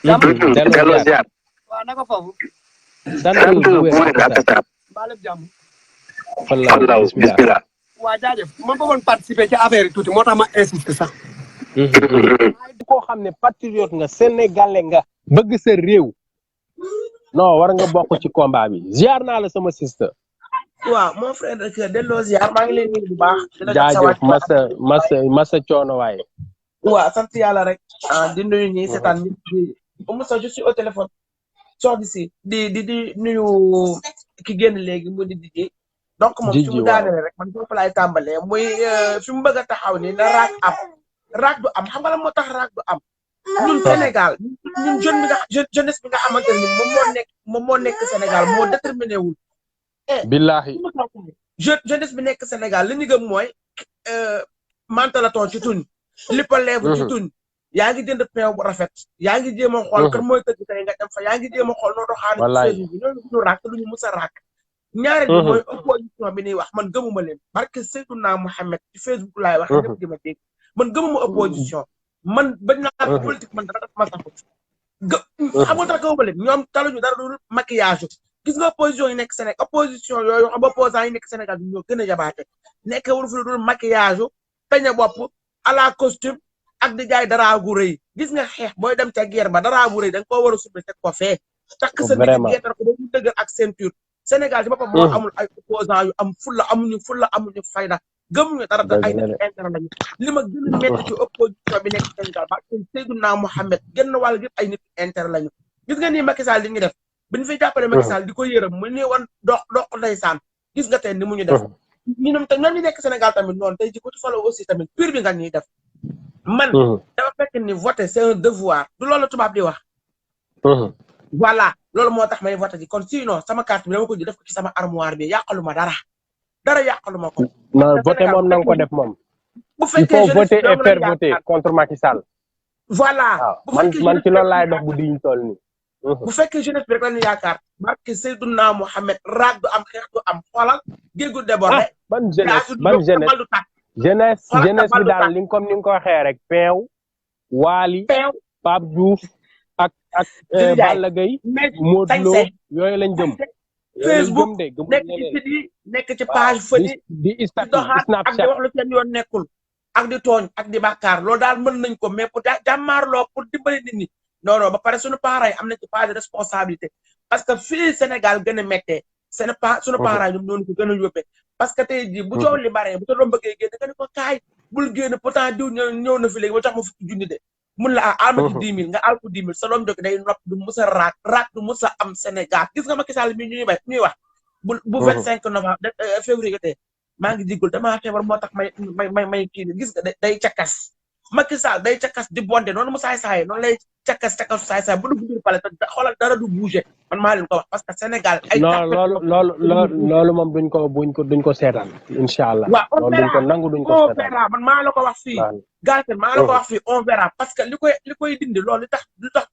delloo ziar waaw naka foofu sant bu wér mbaa lépp jàmm wallaahi bismillah waa jaajëf man bëggoon participer ci affaire yi tuuti moo tax ma insister sax di koo xam ne patriote nga sénégalais nga bëgg sa réew non war nga bokk ci combat bi ziar naa la sama sister waaw mon frère de cœur delloo ziar maa ngi leen nuyu bu baax. jaajëf masa coono waaye. waaw sant yàlla rek. di nuyu ñi seetaan ñi di Moussa je suis au téléphone. soxna si di nuyu ki génn léegi mu di DJ. donc moom fi mu daanele rek man foofu laay tàmbalee muy fi mu bëgg a taxaw ni na raak am raak du am xam nga la moo tax raak du am. ñun Sénégal ñun jeunesse bi nga xamante ni moom moo nekk Sénégal moo déterminé wul. billahi jeunesse bi nekk Sénégal li ñu gëm mooy mantalaton ci tuñ lipa leebu ci tuñ yaa ngi jënd pain bu rafet yaa ngi jéem a xool kan mooy tëgg tey nga dem fa yaa ngi jéem a xool noo doxaani ci bi ñooñu ñu raak lu ñu mus a raak ñaareel bi mooy opposition bi ñuy wax man gëmuma leen barke Seydouna Mohamed ci Facebook laay wax ñëpp di ma dégg man gëmuma opposition man bañ naa politique man dara daf ma saxut xam nga tax gëmuma leen ñoom taluñu dara dul maquillage gis nga opposition yi nekk Sénégal opposition yooyu xam opposant yi nekk Sénégal bi ñoo gën a jabaate nekk wul fi lu dul maquillage peña bopp à la costume ak di jaay dara gu rëy gis nga xeex booy dem ca guerre ba dara gu rëy da nga koo war a subli teg ko fee takk sa nit geetar ko ba mu dëgër ak ceinture Sénégal ci boppam moo amul ay opposant yu am fulla amuñu fayda gëmuñu dara da ay nit intérêt lañu li ma gën a métti ci opposition bi nekk Sénégal ba Seydouna Mohamed genn wàll yëpp ay nit intérêt lañu gis nga nii Macky Sall li ñu def bi ñu fiy jàppale Macky Sall di ko yërëm mu ne woon dox ndeysaan gis nga tey ni mu ñu def ñoom ñu nekk Sénégal tamit noonu tey ji ko ci falo aussi tamit pur bi nga ñuy def man dafa fekk ni voter c'est un devoir du loolu tubaab di wax voilà loolu moo tax may voter ji kon sinon sama carte bi dama ko ji def ko ci sama armoire bi yàqaluma dara yàqaluma ko non voter moom na nga ko def moom bu il faut voter et faire voter contre Macky Sall voilà man ci loolu laay dox bu diñ toll nii bu fekkee jeunesse bi rek la ñu yaakaar barke Seydouna Mohamed raag du am xeex du am xoolal géegu débordé ban jeunesse bi daal li comme ni nga ko waxee rek peew Waly Pape Diouf ak Balla Gaye Modou Lo yooyu lañ gëm Facebook nekk ci site yi nekk ci page fëni di doxaat ak di wax lu seen yoon nekkul ak di tooñ ak di bàkkaar loolu daal mën nañ ko mais pour jàmmaarloo pour dimbali nit ñi non ba pare suñu parents yi am nañ ci part de responsabilité parce que fii Sénégal gën a méttee suñu parents yi ñoom noonu ko gën a yóbbee parce que tey jii bu coow li baree bu ta doon bëggee génn nga ne ko kaay bul génn pourtant diw ñëw na fi léegi ba tax ma fukki junni de mun la alma ci 10 000 nga al ko 10 000 sa doom jóg day nopp du mus a raak du mus a am Sénégal gis nga Macky Sall mi ñuy wax bu 25 novembre février tey maa ngi jigul damaa feebar moo tax may kii gis nga day cakkas Macky Sall day cakkas di bonde noonu mu saay noonu lay cakkas saay bu dugg biir pale te xoolal dara du bouger man maa leen ko wax parce que Sénégal ay non loolu moom duñ ko seetaan incha allah loolu duñ ko nangu duñ ko seetaan on verra man maa la ko wax fii Galsen maa la ko wax fii on verra parce que li koy dindi loolu li tax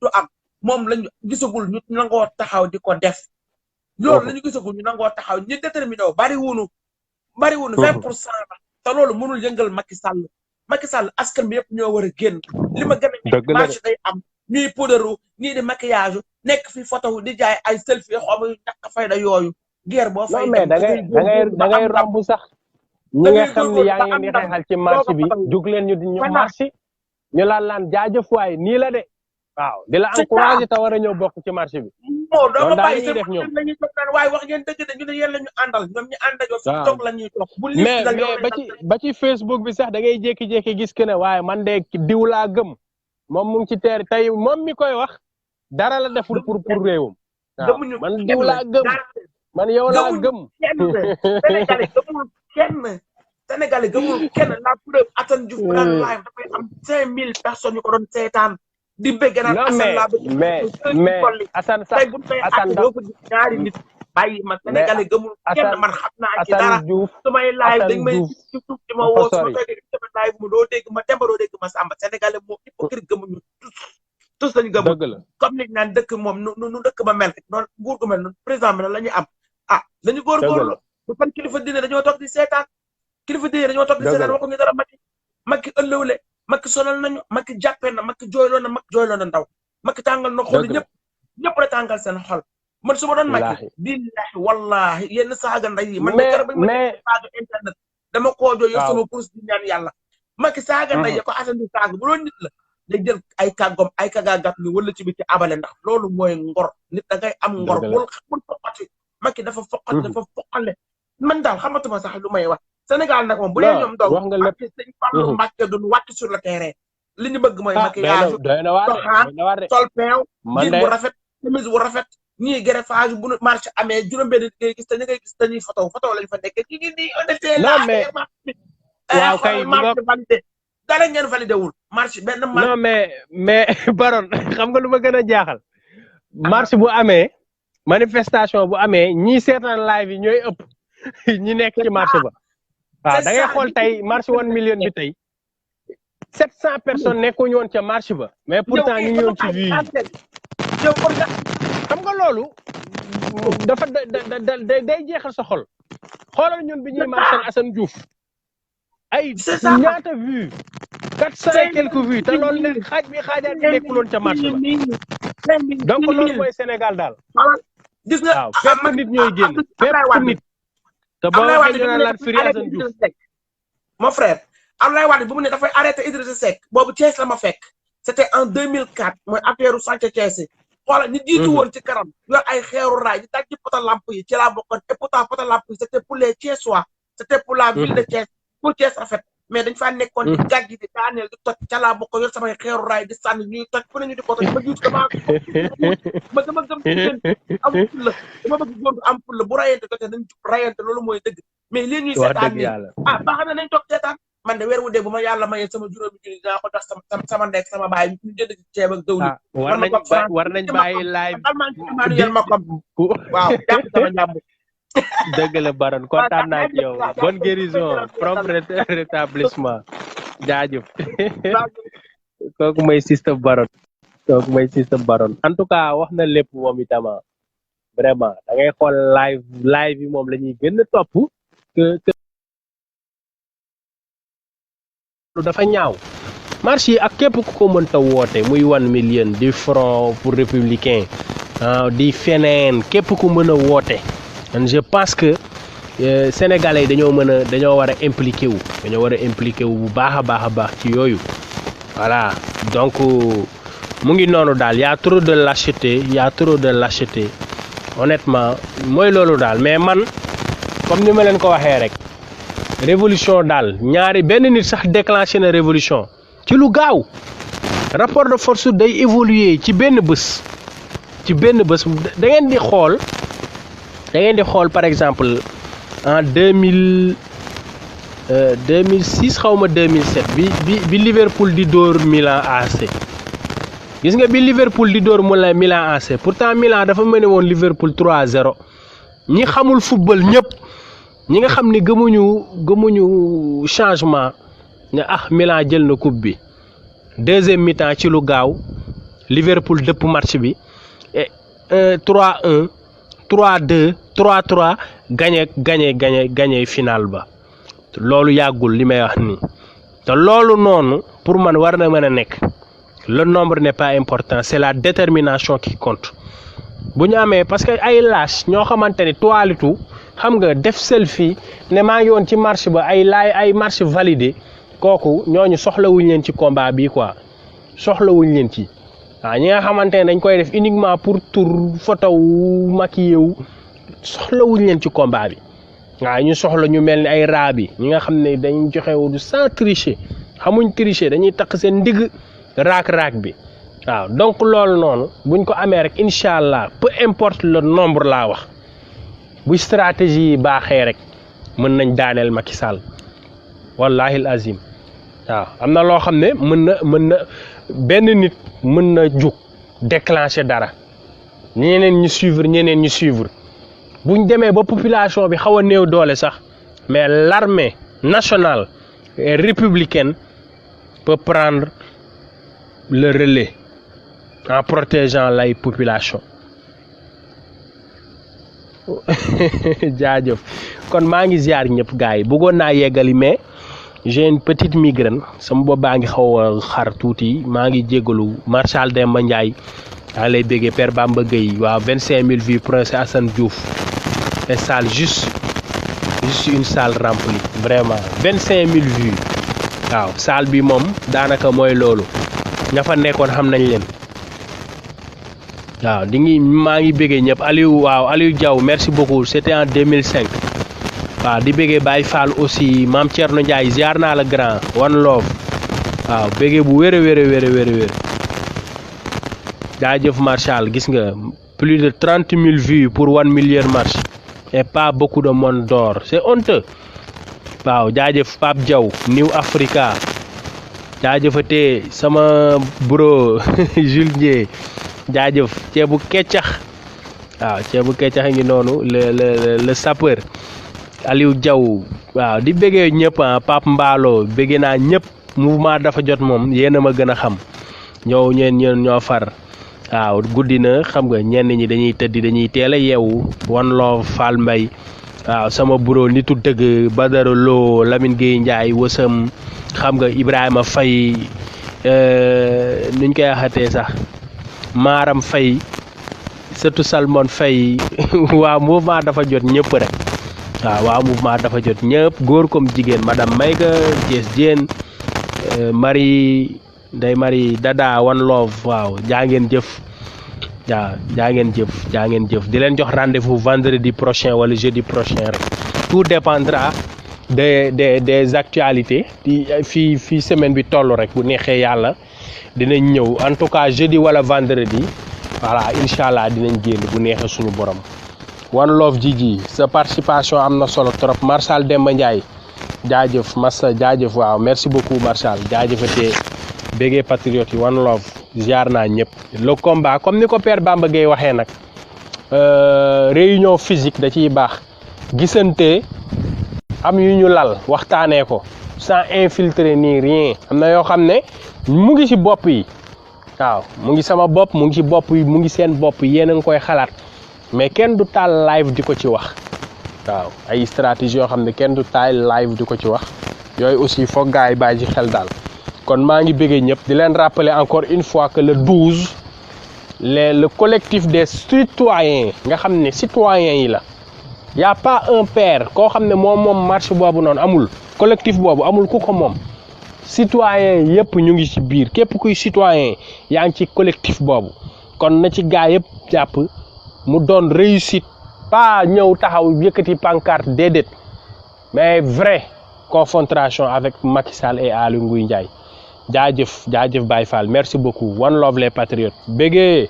du am moom lañu gisagul ñu nangoo taxaw di ko def loolu lañu gisagul ñu nangoo taxaw ñi déterminé wu bari wunu 20% la te loolu mënul yëngal Macky Sall askan bi yëpp ñoo war a génn li ma gën a marché day am ñuy poudre ñii di maquillage nekk fi photo di jaay ay selfie xaw ma ñàkk fayda yooyu guerre boo fay mais da ngay romb sax ñi nga xam ne yaa ngi di xeexal ci marché bi jug leen ñu marché ñu laan jaajëf waay nii la de waaw di la encouragé te war a ñëw bokk ci marché bi moo doo ko bàyyi def ñoom lañuy toog naan waaye wax ngeen dëgg de ñu ne yéen la ñu àndal ñoom ñu ànd ak fi toog la ñuy toog bu mais ba ci Facebook bi sax da ngay jékki-jékki gis que ne waaye man de diw laa gëm moom mu ngi ci teer tey moom mi koy wax dara la deful pour réewum waaw man diw laa gëm man yow laa gëm Sénégalais gëmul kenn la preuve Assane Diouf daan live dafay am 5000 personnes yu ko doon seetaan di bëgg naan Assane laa bëgg mais Assane sax tey bu tey Assane doo ko gis ñaari nit bàyyi ma Sénégalais gëmul kenn man xam naa ci dara su may live dañ may ci suuf di ma woo su ma toogee sama live mu doo dégg ma Demba doo dégg ma Samba Sénégalais moom hypocrite gëmuñu tous lañu gëmul comme ni naan dëkk moom nu dëkk ba mel noonu nguur gu mel noonu président bi la ñuy am dañu góorgóorlu bu fan kilifa diine dañoo toog di seetaan kilifa diine dañoo toog di seetaan waxuñu dara Macky ëllëwle Macky sonal nañu Macky jàppee na Macky jooyloo na ndaw Macky tàngal na xol ñëpp la tàngal seen xol man su ma doon Macky billahi wallahi yenn saaga nday yi man de garab ma saaga internet dama koo jooy yor sama course di ñaan yàlla Macky saaga nday yi ko Assane di saaga bu doon nit la day jël ay kàggoom ay kagaagat ni wala ci biti abale ndax loolu mooy ngor nit da ngay am ngor bul foqati Macky dafa foqale man daal xamatuma sax lu may wax Sénégal nag moom bu dee ñoom doog Macky sëñ Fallou Mbacké duñ wàcc sur le terrain li ñu bëgg mooy maquillage sol peew jiin bu rafet chemise bu rafet ñii greffage bu marché amee juróom-benn ngay gis te ñu ngay gis dañuy photo lañu fa nekk ci ngi nii on était là waaw kay marché validé dara ngeen validé wul marché benn non mais Baron xam nga lu ma gën a jaaxal marché bu amee manifestation bu amee ñii seetaan live yi ñooy ëpp ñi nekk ci marché ba waaw da ngay xool tey marché 1 million bi tey 700 personnes nekkuñu woon ca marché ba mais pourtant ñu ngi woon ci vues yi xam nga loolu dafa day jeexal sa xol xoolal ñun bi ñuy marché Assane Diouf ay ñaata vues 400 et quelques vues te loolu ne xaaj bi xaajaat bi nekkul woon ca marché ba donc loolu mooy Sénégal daal gis nga waaw fépp nit ñooy génn fépp nit te boo waxee ñu naan laat firi Assane Diouf mon frère Abdoulaye Wade bu mu ne dafay arrêté Idrissa Seck boobu Thiès la ma fekk c'était en 2004 mooy affaire Santé Thiès yi xoolal ñu jiitu woon ci kanam yor ay xeeru raay ñu daj ci poto lamp yi ci laa bokkoon et pourtant poto lamp yi c'était pour les Thiessois c'était pour la ville de Thiès pour Thiès rafet mais dañ faa nekkoon di gàjj di daaneel di toj ca laa bokk yor samay xeeru raay di sànni ñuy toj fu ne ñu di ko toj ma jiitu dama gëm ci leen am fulla dama bëgg góor am fulla bu rayante jotee nañ rayante loolu mooy dëgg mais lii ñuy seetaan nii baax na nañ toog seetaan man de weer wu dee bu ma yàlla mayee sama juróomi junni dinaa ko jox sama ndek sama baay ñu jënd ci ceeb ak dëwlin war nañ bàyyi live Emmanuel Macron waaw jàpp sama njàmb dëgg la Baron kontaan naa ci yow bonne guérison prompt rétablissement jaajëf kooku mooy système Baron en tout cas wax na lépp moom itama vraiment da ngay xool live yi moom la ñuy gën a topp que dafa ñaaw marche yi ak képp ku ko mënta woote muy 1 million di front pour républicain di feneen képp ku mën a woote je pense que sénégalais yi dañoo war a impliqué wu bu baax a baax ci yooyu voilà donc mu ngi noonu daal y a trop de lâcheté honnêtement mooy loolu daal mais man comme ni ma leen ko waxee rek révolution daal benn nit sax déclenché na révolution ci lu gaaw rapport de force day évoluer ci benn bés da ngeen di xool par exemple en 2006 xawma 2007 bi Liverpool di dóor Milan AC gis nga bi Liverpool di dóor Milan AC pourtant Milan dafa mëne woon Liverpool 3-0 ñi xamul football ñëpp ñi nga xam ni gëmuñu changement ne Milan jël na coupe bi deuxième mi-temps ci lu gaaw Liverpool dëpp match bi 3-1 3-2 3-3 gagné final ba loolu yàggul li may wax nii te loolu noonu pour man war na mën a nekk le nombre n'est pas important c'est la détermination qui compte bu ñu amee parce que ay lâche ñoo xamante ni toilitu xam nga def selfie ne maa ngi woon ci marche ba ay marche validé kooku ñooñu soxlawuñ leen ci combat bi quoi soxlawuñ leen ci waaw ñi nga xamante ne dañ koy def uniquement pour tour photo wu maquillé wu soxlawuñ leen ci combat bi waaw ñu soxla ñu mel ni ay raa bi ñi nga xam ne dañ joxewu sans tricher xamuñ tricher dañuy takk seen ndigg raak bi waaw donc loolu noonu buñ ko amee rek incha allah peu importe le nombre laa wax bu stratégie yi baaxee rek mën nañ daaneel Macky Sall wallahi al azim waaw am na loo xam ne mën na benn nit mën na jug déclencher dara ñeneen ñu suivre buñ demee ba population bi xaw a néew doole sax mais l'armée nationale et républicaine peut prendre le relais en protégeant la population jaajëf kon maa ngi ziar ñëpp gars yi bëggoon naa yeggali mais j'ai une petite migraine sama bopp baa ngi xaw a xar tuuti maa ngi jégalu Marshal Demba Ndiaye daa lay béggee Père Bamba Gueye waaw 25000 vues Prince Assane Diouf et salle juste une salle remplie vraiment 25000 vues waaw salle bi moom daanaka mooy loolu ña fa nekkoon xam nañ leen waaw maa ngi béggee ñëpp Aliou Diaw merci beaucoup c'était en 2005 waaw di béggee Baye Fall aussi Mame Thierno Ndiaye ziar naa la grand one love waaw béggee bu wér jaajëf Marshal gis nga plus de 30 000 vues pour 1 million marche et pas beaucoup de monde d'or c'est honteux waaw jaajëf Pape Diaw New Africa jaajëfatee sama bro Jules Ndié jaajëf ceebu keccax waaw ceebu keccax ngi noonu le sapeur Aliou Diaw waaw di bëggee ñëpp Pape Mballo bëggee naa ñëpp mouvement dafa jot moom yéen a ma gën a xam ñoo far waaw guddi na xam nga ñenn ñi dañuy tëddi dañuy teel a yeewu One Love Fall Mbaye waaw sama buro nitu dëgg Badara Lo Lamine Gueye Ndiaye wësam xam nga Ibrahima Faye nuñ koy waxatee sax Maram Faye surtout Salmon Faye waaw mouvement dafa jot ñëpp rek waaw mouvement dafa jot ñëpp góor comme jigéen madame Mayga Diès Diène Ndeye Marie Dada One Love waaw jaa ngeen jëf di leen jox rendez-vous vendredi prochain wala jeudi prochain rek tout dépendra des actualités fii semaine bi toll rek bu neexee yàlla dinañ ñëw en tout cas jeudi wala vendredi voilà incha allah dinañ génn bu neexee suñu borom. One Love Jiji sa participation am na solo trop Marshal Demba Ndiaye jaajëf Massa jaajëf waaw merci beaucoup Marshal jaajëfatee béggee patriote yi One Love ziar naa ñëpp. le combat comme ni ko Père Bamba Gueye waxee nag réunion physique da ciy baax gisante am yu ñu lal waxtaanee ko sans infiltrer ni rien am na yoo xam ne mu ngi ci bopp yi waaw mu ngi sama bopp mu ngi ci bopp yi mu ngi seen bopp yéen a ngi koy xalaat mais kenn du taal live di ko ci wax waaw ay stratégie yoo xam ne kenn du taal live di ko ci wax yooyu aussi foog gars yi bàyyi ci xel daal. kon maa ngi bëggee ñëpp di leen rappeler encore une fois que le 12 le collectif des citoyens nga xam ne citoyens yi la y a pas un père koo xam ne moom marche boobu noonu amul collectif boobu amul ku ko moom citoyens yëpp ñu ngi ci biir képp kuy citoyen yaa ngi ci collectif boobu kon na ci gaa yëpp jàpp mu doon réussite pas ñëw taxaw yëkkati pancarte déedéet mais vrai confrontation avec Macky Sall et Aly Ngouille Ndiaye jaajëf Baye Fall merci beaucoup One Love les patriotes bégee